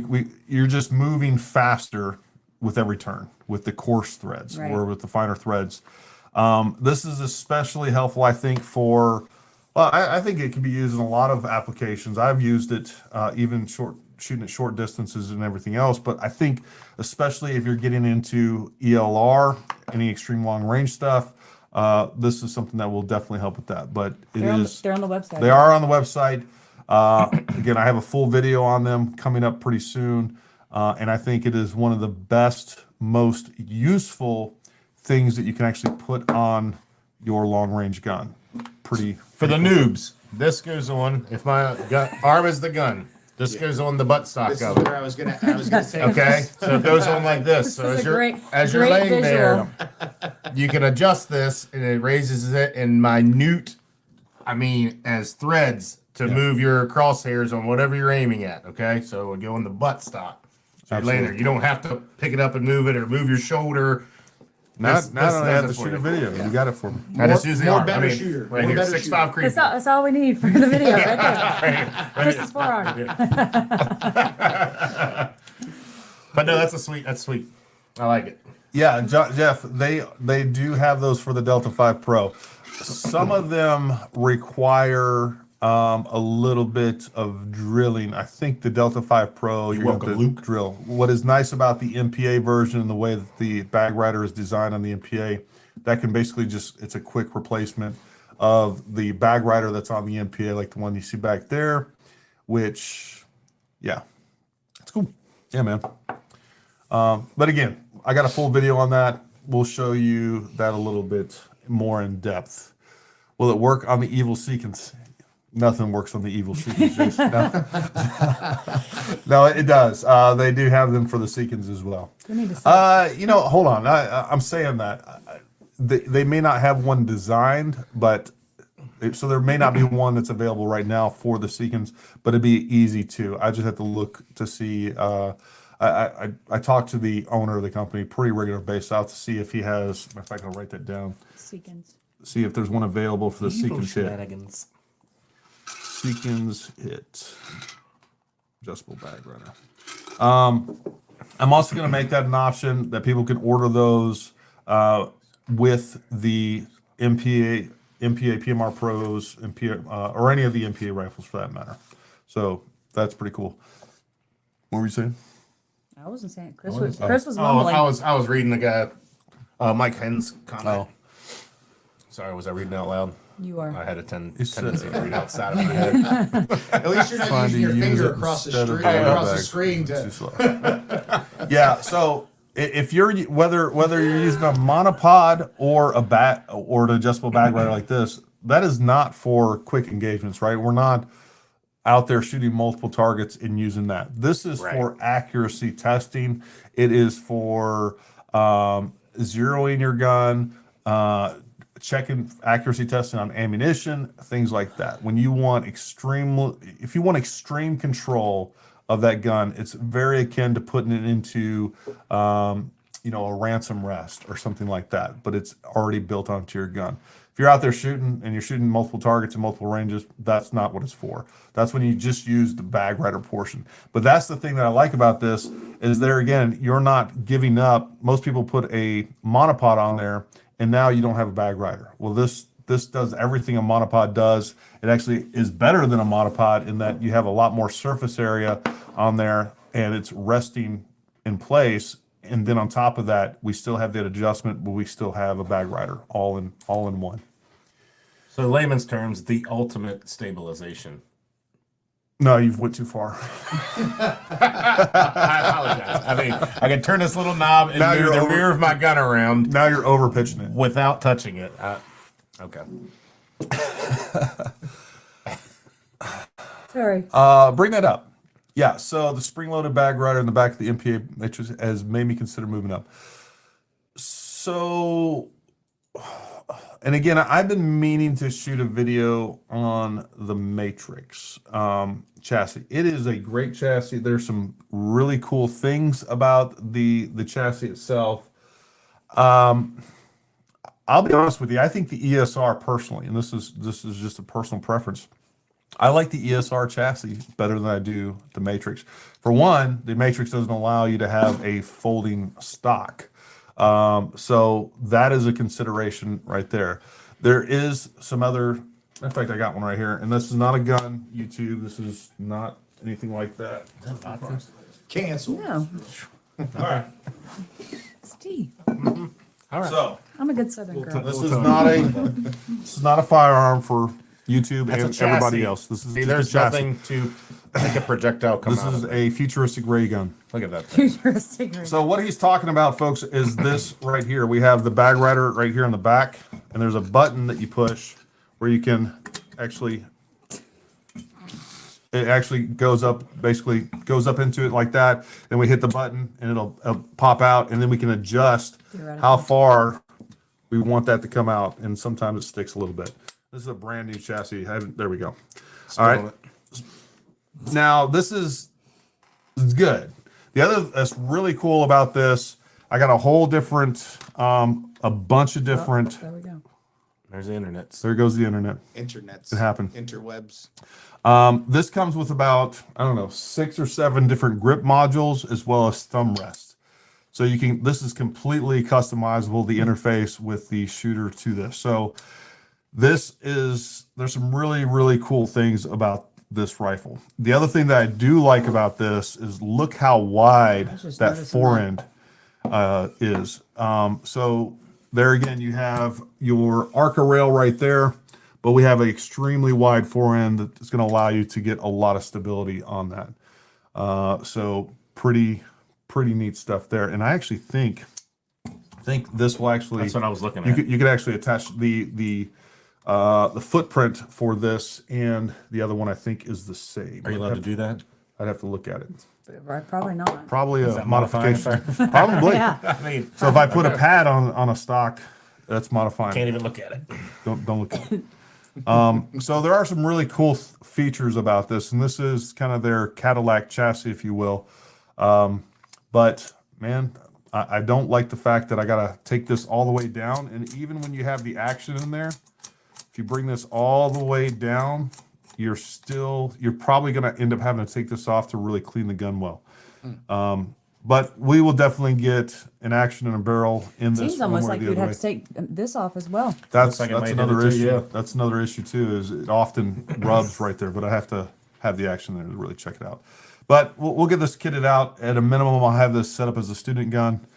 you're just moving faster with every turn with the coarse threads Right. or with the finer threads. This is especially helpful, I think, for. Well, I think it can be used in a lot of applications. I've used it even shooting at short distances and everything else. But I think especially if you're getting into ELR, any extreme long range stuff, this is something that will definitely help with that. But it is they're on the website. they are on the website. Again, I have a full video on them coming up pretty soon, and I think it is one of the best, most useful things that you can actually put on your long range gun. For the noobs, this goes on. If my arm is the gun, this goes on the buttstock This is of it. where I was gonna say. Okay, so it goes on like this. So This is as a you're great laying visual. there, you can adjust this, and it raises it in minute. I mean, as threads to move your crosshairs on whatever you're aiming at. Okay, so we'll go on the buttstock. So you're laying there. You don't have to pick it up and move it, or move your shoulder. Now, This I don't have to does it for shoot a you. video. You got it for me. I just use the more arm. better I mean, shooter. right More here, better 6'5" creep. That's all we need for the video right there. Chris's forearm. But no, that's sweet. I like it. Yeah, Jeff, they do have those for the Delta 5 Pro. Some of them require a little bit of drilling. I think the Delta 5 Pro, you're going to have welcome, to Luke. drill. What is nice about the MPA version and the way that the bag rider is designed on the MPA, that can basically it's a quick replacement of the bag rider that's on the MPA, like the one you see back there, which, yeah, it's cool. Yeah, man. But again, I got a full video on that. We'll show you that a little bit more in depth. Will it work on the evil sequence? Nothing works on the evil sequence. Jason. No. No, it does. They do have them for the sequence as well. We need to see. Hold on. I'm saying that they may not have one designed, but so there may not be one that's available right now for the sequence, but it'd be easy to. I just have to look to see. I talk to the owner of the company pretty regular basis out to see if he has. If I can write that down, Sequence. see if there's one available for the Evil sequence hit. shenanigans. Sequence hit. Adjustable bag rider. I'm also going to make that an option that people can order those with the MPA, PMR Pros, MPA, or any of the MPA rifles for that matter. So that's pretty cool. What were you saying? I wasn't saying. Chris was Oh, mumbling. I was reading the guy, Mike Henn's comment. Sorry, was I reading out loud? You are. I had a said- tendency to read outside of my head. At least you're not Trying using to your use finger it across the instead of street, the across the bag. screen Too to. slow. Yeah. So if you're whether you're using a monopod or a bat or an adjustable bag rider like this, that is not for quick engagements, right? We're not out there shooting multiple targets and using that. This is Right. for accuracy testing. It is for zeroing your gun, checking accuracy testing on ammunition, things like that. When you want if you want extreme control of that gun, it's very akin to putting it into a ransom rest or something like that, but it's already built onto your gun. If you're out there shooting and you're shooting multiple targets in multiple ranges, that's not what it's for. That's when you just use the bag rider portion. But that's the thing that I like about this is there again, you're not giving up. Most people put a monopod on there and now you don't have a bag rider. Well, this does everything a monopod does. It actually is better than a monopod in that you have a lot more surface area on there and it's resting in place. And then on top of that, we still have that adjustment, but we still have a bag rider all in one. So, in layman's terms, the ultimate stabilization. No, you've went too far. I apologize. I mean, I can turn this little knob and Now move you're the over- rear of my gun around Now you're over pitching it. without touching it. Okay. Sorry. Bring that up. Yeah, so the spring-loaded bag rider in the back of the MPA matrix has made me consider moving up. So, and again, I've been meaning to shoot a video on the Matrix chassis. It is a great chassis. There's some really cool things about the chassis itself. I'll be honest with you. I think the ESR personally, and this is just a personal preference. I like the ESR chassis better than I do the Matrix. For one, the Matrix doesn't allow you to have a folding stock. So that is a consideration right there. There is some other, in fact, I got one right here, and this is not a gun, YouTube. This is not anything like that. Cancel. No. All right. Steve. All right. So I'm a good Southern girl. this is not a firearm for YouTube That's a and everybody chassis. else. This is See, just there's a chassis. nothing to make a projectile come This out is of it. a futuristic ray gun. Look at that thing. Futuristic. So what he's talking about, folks, is this right here. We have the bag rider right here on the back, and there's a button that you push where you can actually, it actually goes up, basically goes up into it like that. Then we hit the button and it'll pop out, and then we can adjust how far we want that to come out. And sometimes it sticks a little bit. This is a brand new chassis. There we go. All right. Now this is good. The other that's really cool about this, I got a whole different, a bunch of different. There we go. There's the internet. There goes the internet. Internets. It happened. Interwebs. This comes with about, I don't know, 6 or 7 different grip modules as well as thumb rests. So you can, this is completely customizable, the interface with the shooter to this. So this is, there's some really, really cool things about this rifle. The other thing that I do like about this is look how wide just that noticing forend is. So there again, you have your Arca rail right there, but we have an extremely wide forend that's going to allow you to get a lot of stability on that. So pretty neat stuff there. And I actually think this will actually, That's what I was looking you at. could actually attach the footprint for this, and the other one I think is the same. Are you allowed to do that? I'd have to look at it. Right, probably not. Probably a that modifying modification. Probably. Yeah. I mean, So if I put a pad on a stock, that's modifying. can't even look at it. Don't look at it. So there are some really cool features about this, and this is kind of their Cadillac chassis, if you will. But man, I don't like the fact that I gotta take this all the way down, and even when you have the action in there, if you bring this all the way down, you're probably gonna end up having to take this off to really clean the gun well. But we will definitely get an action and a barrel in this. Seems one almost way or like the you'd other have to way. take this off as well. That's like it might hit another it too, issue. yeah. That's another issue too. Is it often rubs right there, but I have to have the action there to really check it out. But we'll get this kitted out. At a minimum, I'll have this set up as a student gun,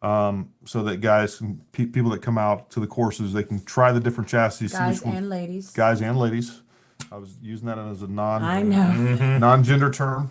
so that guys and people that come out to the courses, they can try the different chassis. see Guys which one- and ladies. guys and ladies. I was using that as a I know. non-gender term.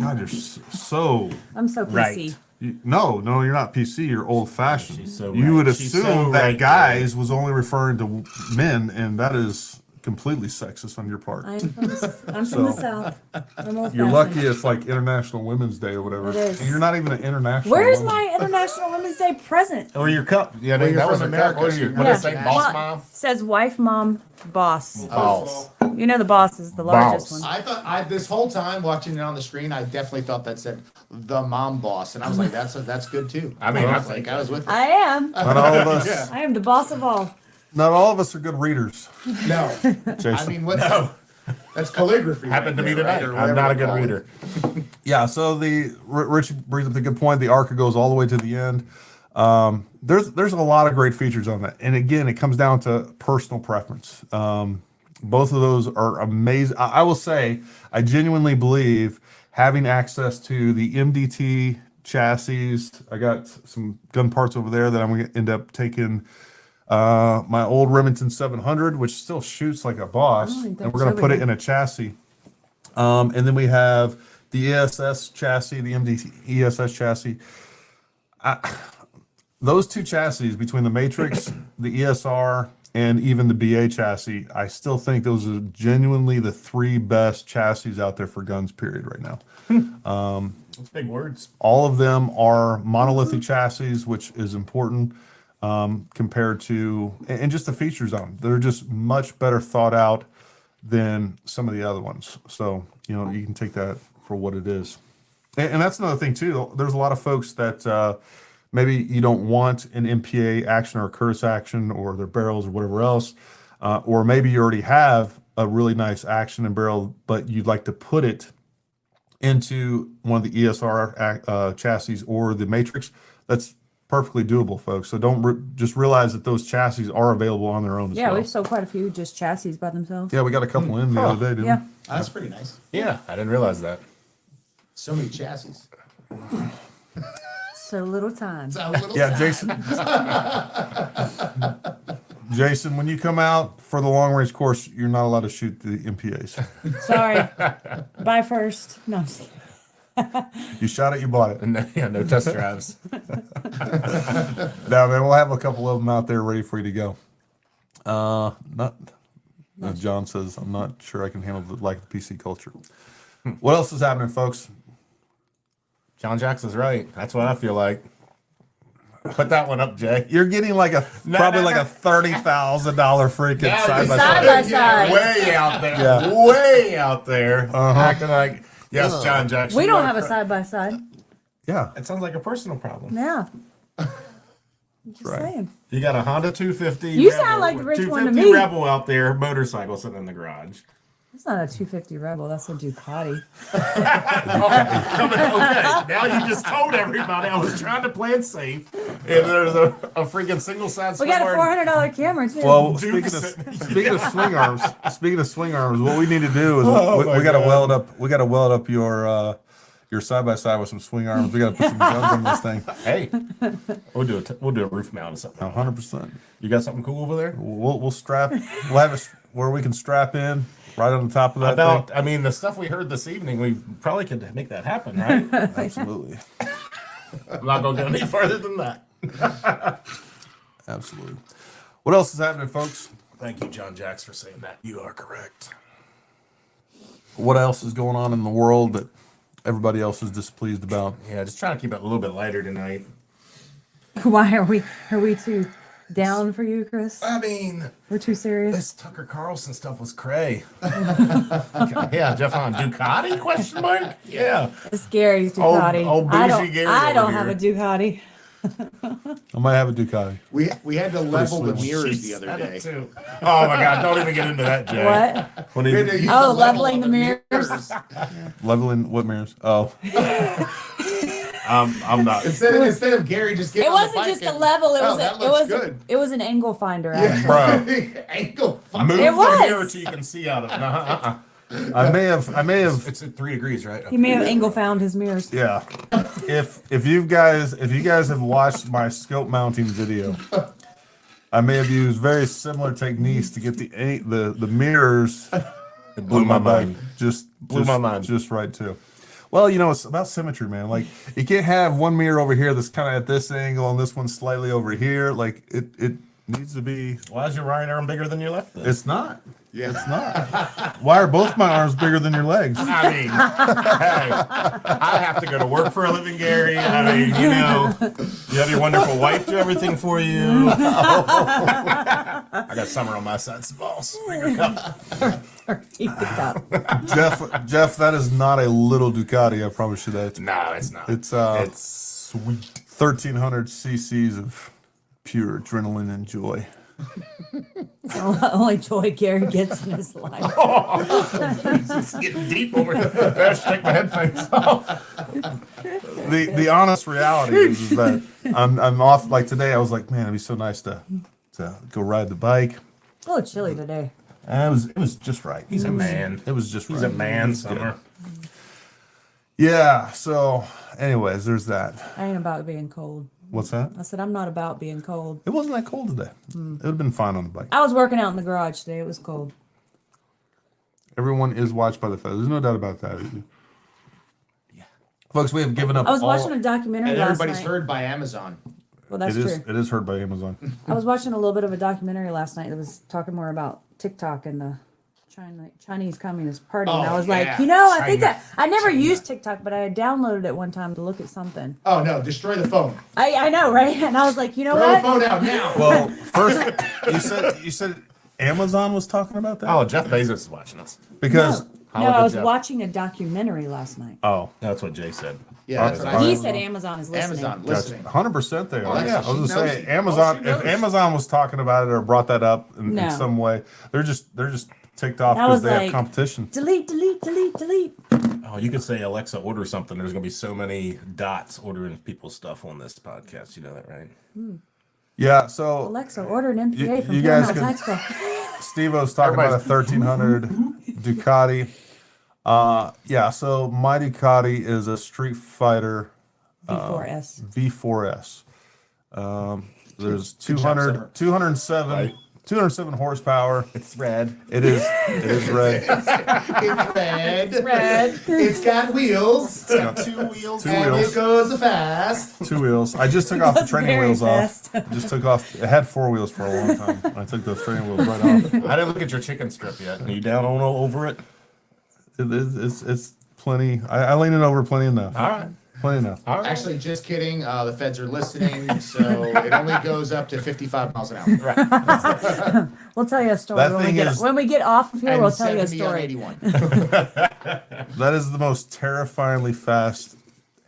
God, you're so I'm so PC. Right. no, you're not PC. You're old-fashioned. She's so You right. would She's assume so that right, guys was only referring to men, and that is completely sexist on your part. I'm from the So- South. I'm old You're fashioned. lucky it's like International Women's Day or whatever. It is. And you're not even an international. Where's woman. my International Women's Day present? Or your cup. Yeah, Well, you're that was from America. America, What so is you're your, not what does it say? international. Boss Well, mom? says wife, mom, boss. Boss. You know the boss is the largest Boss. one. I thought this whole time watching it on the screen, I definitely thought that said the mom boss, and I was like, that's good too. I mean, I I was like, I was with. I am. Not all of us. I am the boss of all. Not all of us are good readers. No, Jason. I mean, what's that's calligraphy. Happened to right me there, right? tonight. Or I'm whatever not a they good call it. reader. Yeah. So Rich brings up the good point. The Arca goes all the way to the end. There's a lot of great features on that, and again, it comes down to personal preference. Both of those are amazing. I will say, I genuinely believe having access to the MDT chassis. I got some gun parts over there that I'm going to end up taking. My old Remington 700, which still shoots like a boss, Oh, and that's we're going to put over it in a chassis. And then we have the ESS chassis, the MDT ESS chassis. Those two chassis, between the Matrix, the ESR, and even the BA chassis, I still think those are genuinely the 3 best chassis out there for guns, period, right now. That's big words. All of them are monolithic chassis, which is important compared to, and just the features on them. They're just much better thought out than some of the other ones. So, you can take that for what it is. And that's another thing too. There's a lot of folks that maybe you don't want an MPA action or a Curtis action or their barrels or whatever else. Or maybe you already have a really nice action and barrel, but you'd like to put it into one of the ESR chassis or the Matrix. That's perfectly doable, folks. So don't just realize that those chassis are available on their own as Yeah, well. we've sold quite a few just chassis by themselves. Yeah, we got a couple in the other day, didn't Yeah. Oh, that's pretty nice. Yeah, I didn't realize that. So many chassis. So little time. So little Yeah, time. Jason, when you come out for the long range course, you're not allowed to shoot the MPAs. Sorry. Bye first. No, I'm just kidding. You shot it, you bought it. No, yeah, no test drives. No, man, we'll have a couple of them out there ready for you to go. Not, as John says, I'm not sure I can handle the PC culture. What else is happening, folks? John Jackson's right. That's what I feel like. Put that one up, Jay. You're getting like probably like a $30,000 freaking Yeah, side by Side side. by side. Way out there. Yeah. Way out there. Acting like, yes, John Jackson. We you don't are have a correct. side by side. Yeah, It sounds like a personal problem. Yeah. I'm just right. saying. You got a Honda 250. You sound like the rich one to 250 me. Rebel out there, motorcycle sitting in the garage. That's not a 250 Rebel. That's a Ducati. Okay, now you just told everybody I was trying to play it safe. And there's a freaking single side We got a sword. $400 camera too. Well, Duke speaking of swing arms, what we need to do is my we got to God. weld up. We got to weld up your side by side with some swing arms. We got to put some guns on this thing. Hey, we'll do a roof mount or something. 100%. You got something cool over there? We'll strap. We'll have it where we can strap in right on the top of that thing. I mean, the stuff we heard this evening, we probably could make that happen, right? Absolutely. I'm not going to go any further than that. Absolutely. What else is happening, folks? Thank you, John Jacks, for saying that. You are correct. What else is going on in the world that everybody else is displeased about? Yeah, just trying to keep it a little bit lighter tonight. Why are we too down for you, Chris? I mean, We're too serious. this Tucker Carlson stuff was cray. Yeah, Jeff on Ducati? Question mark? Yeah. It's Gary's Ducati. old I bougie don't, Gary I over don't have here. a Ducati. I might have a Ducati. We had to level the sweet. mirrors She the other said day. it too. Oh my God! Don't even get into that, Jay. What? When We had to he, use Oh, the level leveling of the mirrors. Leveling what mirrors? Oh, I'm not. Instead of Gary just getting It on the wasn't bike just a and- level. It Oh, was that it looks was good. it was an angle finder. Actually. Bro. Angle fuck. Move It the was. mirror so you can see out of it. I may have. It's at 3 degrees, right? He may have angle found his mirrors. Yeah. If you guys have watched my scope mounting video, I may have used very similar techniques to get the mirrors It blew on my bike mind. just Blew my mind. just right too. Well, it's about symmetry, man. Like you can't have one mirror over here that's kind of at this angle and this one slightly over here. Like it needs to be. Why is your right arm bigger than your left? Then? It's not. Yeah. It's not. Why are both my arms bigger than your legs? I mean, hey, I have to go to work for a living, Gary. I mean, you have your wonderful wife do everything for you. I got Summer on my side. Balls. Bigger cup. He picked up. Jeff, that is not a little Ducati. I promise you that. No, it's not. It's sweet. 1,300 cc's of pure adrenaline and joy. Only joy Gary gets in his life. It's getting deep over here. I should take my headphones off. The honest reality is that I'm off. Like today, I was like, man, it'd be so nice to go ride the bike. A little chilly today. And it was just right. He's a man. It was just He's right. a man, Summer. Yeah. So, anyways, there's that. I ain't about being cold. What's that? I said I'm not about being cold. It wasn't that cold today. It would have been fine on the bike. I was working out in the garage today. It was cold. Everyone is watched by the feathers. There's no doubt about that. Yeah. Folks, we have given up. I was all- watching a documentary And last everybody's night. heard by Amazon. Well, that's It is. true. It is heard by Amazon. I was watching a little bit of a documentary last night that was talking more about TikTok and the Chinese Communist Party, and I Oh, was yeah. like, I think that I never used TikTok, but I had downloaded it one time to look at something. Oh no, destroy the phone. I know, right? And I was like, you know Throw the what? phone out now. Well, first you said Amazon was talking about that Oh, Jeff Bezos is watching us. because No, I was Jeff. watching a documentary last night. oh, That's what Jay said. Yeah, that's what I He said. said Amazon is listening. Amazon listening. 100% they are. that's- Yeah, I was she gonna knows- say she Amazon. knows. If Amazon was talking about it or brought that up in No. some way, they're just ticked off That because was they have like- competition. Delete, delete, delete, delete. Oh, you could say Alexa order something. There's gonna be so many dots ordering people's stuff on this podcast. You know that, right? Yeah. So Alexa, order an MPA You- from you guys Paramount can- Tactical. Steve-O's talking about a 1,300 Ducati. Yeah. So my Ducati is a Street Fighter V4S. V4S. There's Good job, Summer. 207 Right. 207 horsepower. It's red. It is red. It's red. Red. It's got wheels. It's got two wheels. Two And wheels. it goes fast. 2 wheels. I just took off the goes training very wheels fast. off. Just took off. It had 4 wheels for a long time. I took those training wheels right off. I didn't look at your chicken strip yet. Are you down on over it? It's plenty. I lean it over plenty enough. All right. Plenty enough. All right. Actually, just kidding. The feds are listening, so it only goes up to 55 miles an hour. Right. We'll tell you a story That when we thing get is- when we get off of here. And We'll tell you a 70 on story. 81. That is the most terrifyingly fast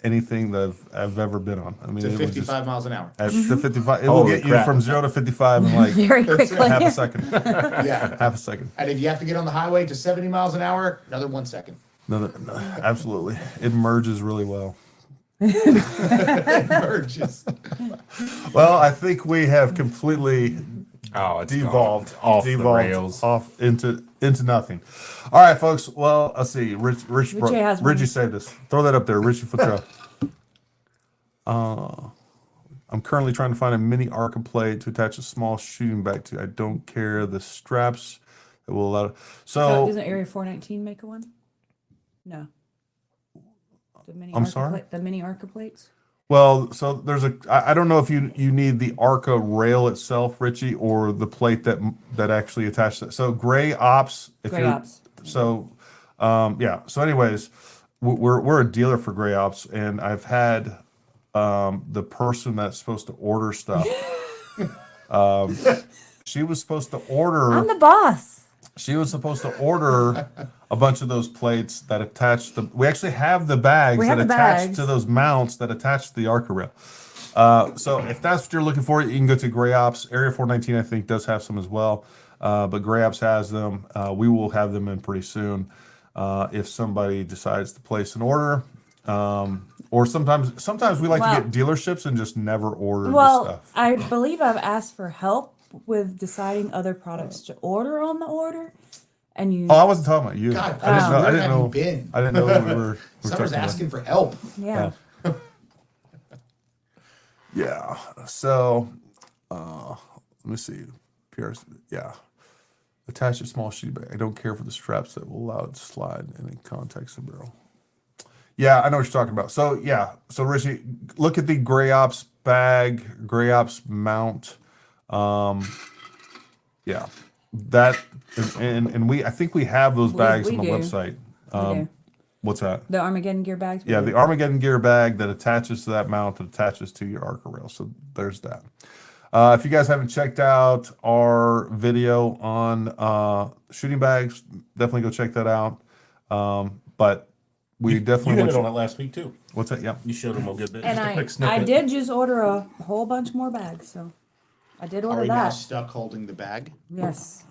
anything that I've ever been on. I mean, To it was just 55 miles an hour. at the 55. It will Holy get you crap. from 0 to 55 in like Very quickly. half a second. Yeah. Half a second. And if you have to get on the highway to 70 miles an hour, another 1 second. No, absolutely. It merges really well. Merges. Well, I think we have completely Oh, it's devolved gone. Off the devolved rails. off into nothing. All right, folks. Well, let's see. Richie has one. Richie saved us. Throw that up there, Richie Futrell. I'm currently trying to find a mini Arca plate to attach a small shooting bag to. I don't care the straps that will allow. So Doesn't Area 419 make a one? No. The mini I'm Arca sorry? the mini Arca plates. well, so there's a. I don't know if you need the Arca rail itself, Richie, or the plate that actually attaches it. So gray ops. If Gray you're, ops. So, yeah. So, anyways, we're a dealer for Gray Ops, and I've had the person that's supposed to order stuff. She was supposed to order. I'm the boss. She was supposed to order a bunch of those plates that attach the. We actually have the bags We that have the attach bags. to those mounts that attach to the Arca rail. So if that's what you're looking for, you can go to Gray Ops. Area 419, I think, does have some as well. But Gray Ops has them. We will have them in pretty soon. If somebody decides to place an order, or sometimes we like Well- to get dealerships and just never order the Well, stuff. I believe I've asked for help with deciding other products to order on the order, and you. Oh, I wasn't talking about you. God, I didn't know. where I didn't have know. you been? I didn't know we were Summer's talking about- asking for help. Yeah. Yeah. So, let me see. PRS. Yeah. Attach a small sheet bag. I don't care for the straps that will allow it to slide and it contacts the barrel. Yeah, I know what you're talking about. So yeah. So Richie, look at the Gray Ops bag, Gray Ops mount. Yeah. That and I think we have those bags we on the do. website. We do. What's that? The Armageddon gear bags. we Yeah, do. the Armageddon gear bag that attaches to that mount that attaches to your Arca rail. So there's that. If you guys haven't checked out our video on shooting bags, definitely go check that out. But we You definitely hit want it on you. it last week too. What's that? Yeah. You showed them a good bit. And Just a quick I snippet. did just order a whole bunch more bags, so I did Are order we now that. stuck holding the bag? Yes.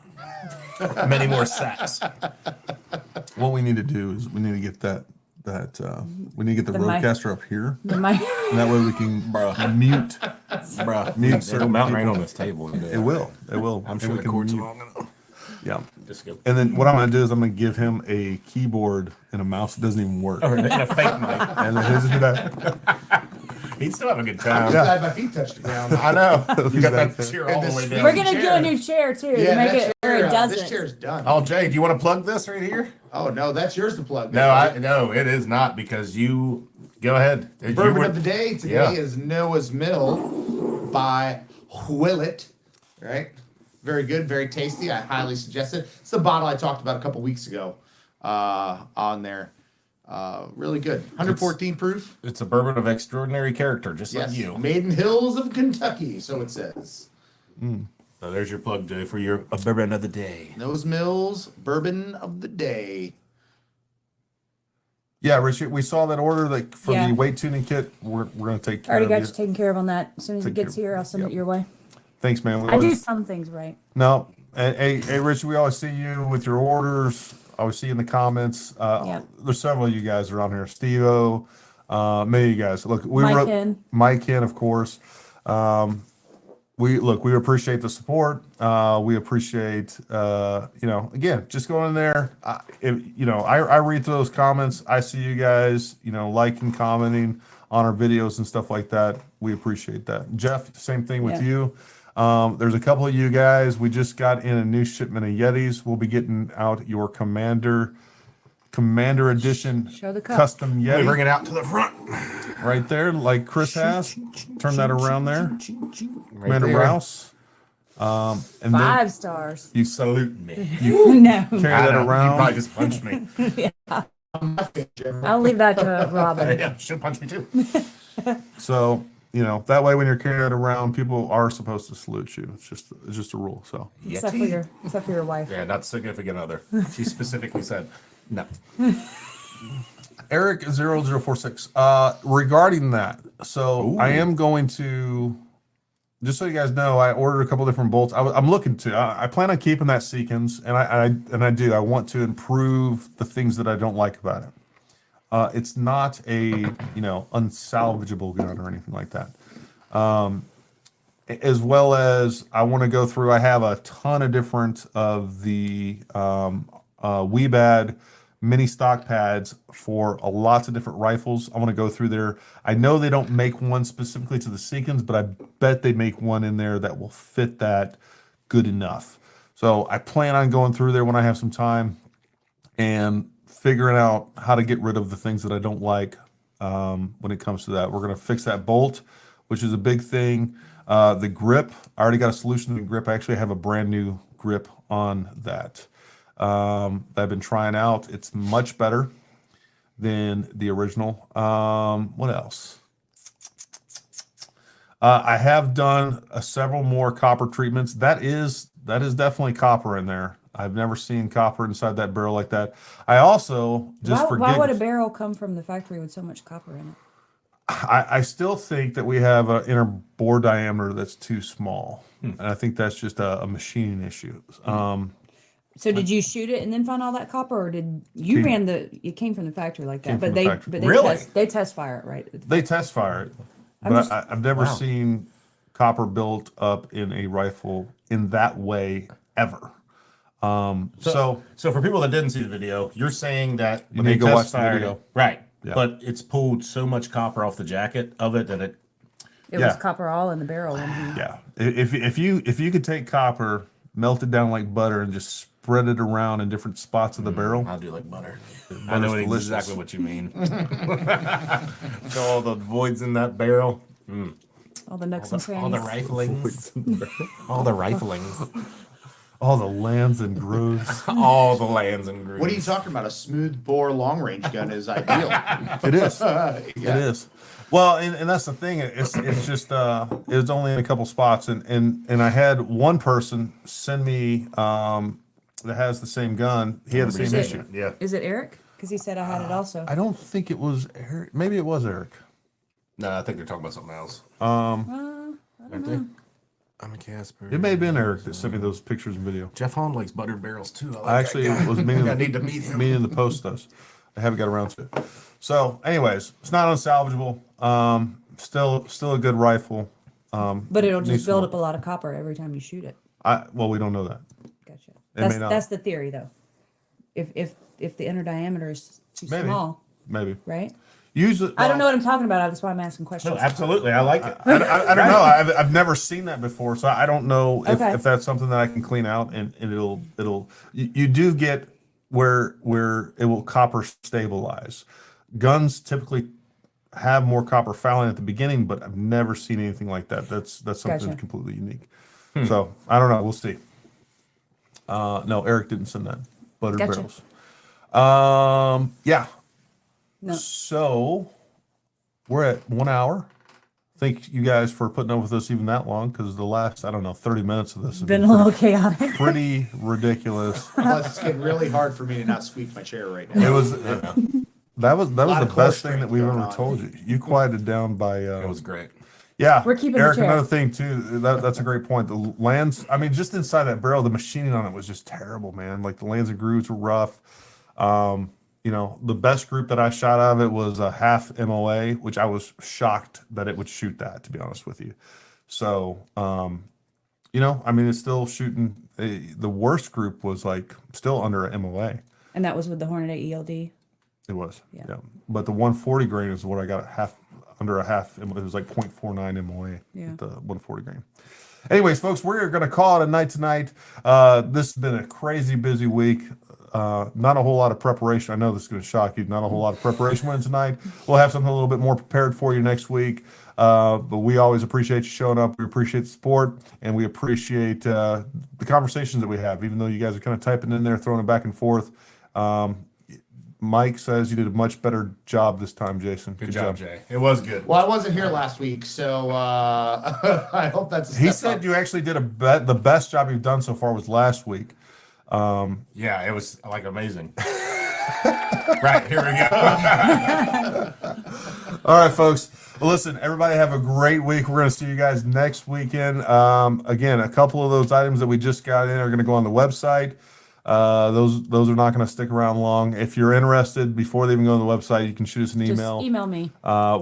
Many more sacks. What we need to do is we need to get that we need to get the The mic- roadcaster up here, The mic. and that way we can mute. Bruh, Mute it'll certain mount right people. on this table. It will. It will. I'm And sure we the can cord's mute. long enough. Yeah. Just go. And then what I'm gonna do is I'm gonna give him a keyboard and a mouse that doesn't even work. Or in a fake mic. And then he'll just be that. He'd still have a good I'm time. glad my feet touched the ground. I know. You got back that there. chair all the way down. We're gonna chair. do a new chair too to Yeah, make that it where chair, it doesn't. this chair's done. Oh, Jay, do you want to plug this right here? Oh no, that's yours to plug. No, it is not because you go ahead. You Bourbon were- of the day today Yeah. is Noah's Mill by Willett. Right? Very good, very tasty. I highly suggest it. It's the bottle I talked about a couple weeks ago on there. Really good. 114 proof. It's a bourbon of extraordinary character, just Yes. like you. Maiden Hills of Kentucky, so it says. So there's your plug, Jay, for your bourbon of the day. Nose Mills Bourbon of the Day. Yeah, Richard, we saw that order that for Yeah. the weight tuning kit. We're gonna take care Already of got you. you taken care of on that. As soon as it Take gets care. here, I'll send Yep. it your way. Thanks, man. We I do always- some things right. No, hey, Richard, we always see you with your orders. I always see you in the comments. Yeah. There's several of you guys around here. Steve-O, many of you guys. Look, we Mike wrote Hen. Mike Hen, of course. we appreciate the support. We appreciate, again, just going in there. I read through those comments. I see you guys, liking, commenting on our videos and stuff like that. We appreciate that. Jeff, same thing with Yeah. you. There's a couple of you guys. We just got in a new shipment of Yetis. We'll be getting out your Commander Edition Show the cup. custom We Yeti bring it out to the front. right there, like Chris has. Turn that around there. Right Commander there. Rouse. And then 5 stars. you Salute me. No, carry that You probably around. just punched me. I'll leave that to Robin. Yeah, should punch me too. So, that way when you're carrying it around, people are supposed to salute you. It's just a rule. So Except for your wife. Yeah, not significant other. She specifically said no. Eric 0046. Regarding that, so I am going to, just so you guys know, I ordered a couple different bolts. I'm looking to. I plan on keeping that sequence, and I do. I want to improve the things that I don't like about it. It's not a unsalvageable gun or anything like that. As well as I want to go through. I have a ton of different of the Weebad mini stock pads for lots of different rifles. I want to go through there. I know they don't make one specifically to the Seekins, but I bet they make one in there that will fit that good enough. So I plan on going through there when I have some time and figuring out how to get rid of the things that I don't like when it comes to that. We're going to fix that bolt, which is a big thing. The grip, I already got a solution to the grip. I actually have a brand new grip on that. I've been trying out. It's much better than the original. What else? I have done several more copper treatments. That is definitely copper in there. I've never seen copper inside that barrel like that. I also Why would a barrel come from the factory with so much copper in it? I still think that we have an inner bore diameter that's too small, and I think that's just a machining issue. So did you shoot it and then find all that copper, or did you it came from the factory like that? Came But from the they factory. but they Really? they test fire it, right? They test fire it, I'm but just- I've never Wow. seen copper built up in a rifle in that way ever. So So for people that didn't see the video, you're saying that when need they to go test watch the fired video. it, right? Yeah. But it's pulled so much copper off the jacket of it that it. It Yeah. was copper all in the barrel when he yeah, if you could take copper, melt it down like butter, and just spread it around in different spots of the barrel, I do like butter. I know delicious. exactly what you mean. So all the voids in that barrel. all the nooks and All the crannies. riflings. All the riflings. all the lands and grooves. All the lands and grooves. What are you talking about? A smooth bore long range gun is ideal. It is. Yeah. It is. Well, and that's the thing. It's just it's only in a couple spots, and I had one person send me that has the same gun. He had the same Is issue. it- Yeah. Is it Eric? Because he said I had it also. I don't think it was Eric. Maybe it was Eric. No, I think they're talking about something else. I don't know. I'm a Casper. It may have been Eric that sent me those pictures and video. Jeff Holland likes buttered barrels too. I like I actually that guy. was meaning I need to meet him. meaning to post those. I haven't got around to it. So, anyways, it's not unsalvageable. Still a good rifle. But it'll needs just some build work. up a lot of copper every time you shoot it. Well, we don't know that. Gotcha. may not. That's the theory though. If the inner diameter is too Maybe. small, Maybe. right? Usually, I don't know what I'm talking about. That's why I'm asking questions. No, absolutely. I like it. I don't know. I've never seen that before, so I don't know Okay. if that's something that I can clean out and it'll you do get where it will copper stabilize. Guns typically have more copper fouling at the beginning, but I've never seen anything like that. That's something Gotcha. completely unique. So I don't know. We'll see. No, Eric didn't send that. Buttered Gotcha. barrels. Yeah. No. So we're at 1 hour. Thank you guys for putting up with us even that long, because the last, I don't know, 30 minutes of this has Been a little chaotic. pretty ridiculous. Plus, it's getting really hard for me to not squeak my chair right now. It was that was Lot the of core best thing that strength we've going ever on. told you. You quieted down by It was great. yeah. We're keeping the Eric, chair. another thing too. That's a great point. The lands, I mean, just inside that barrel, the machining on it was just terrible, man. Like the lands and grooves were rough. The best group that I shot out of it was a half MOA, which I was shocked that it would shoot that, to be honest with you. So, you know, I mean, it's still shooting. The worst group was like still under a MOA. And that was with the Hornet ELD. It was, Yeah. yeah. But the 140 grain is what I got under a half. It was like 0.49 MOA. Yeah. With the 140 grain. Anyways, folks, we're going to call it a night tonight. This has been a crazy busy week. Not a whole lot of preparation. I know this is going to shock you. Not a whole lot of preparation went tonight. We'll have something a little bit more prepared for you next week. But we always appreciate you showing up. We appreciate the support, and we appreciate the conversations that we have, even though you guys are kind of typing in there, throwing it back and forth. Mike says you did a much better job this time, Jason. Good job, Jay. It was good. Well, I wasn't here last week, so I hope that's a He step said up. you actually did the best job you've done so far was last week. Yeah, it was like amazing. Right, here we go. All right, folks. Well, listen, everybody have a great week. We're going to see you guys next weekend. Again, a couple of those items that we just got in are going to go on the website. Those are not going to stick around long. If you're interested, before they even go on the website, you can shoot us an email. Just email me.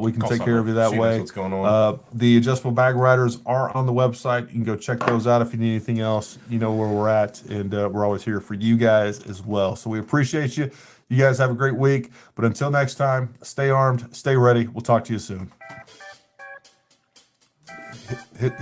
We can take care of you that Shoot us way. what's going on. The adjustable bag riders are on the website. You can go check those out if you need anything else. You know where we're at, and we're always here for you guys as well. So we appreciate you. You guys have a great week. But until next time, stay armed, stay ready. We'll talk to you soon. Hit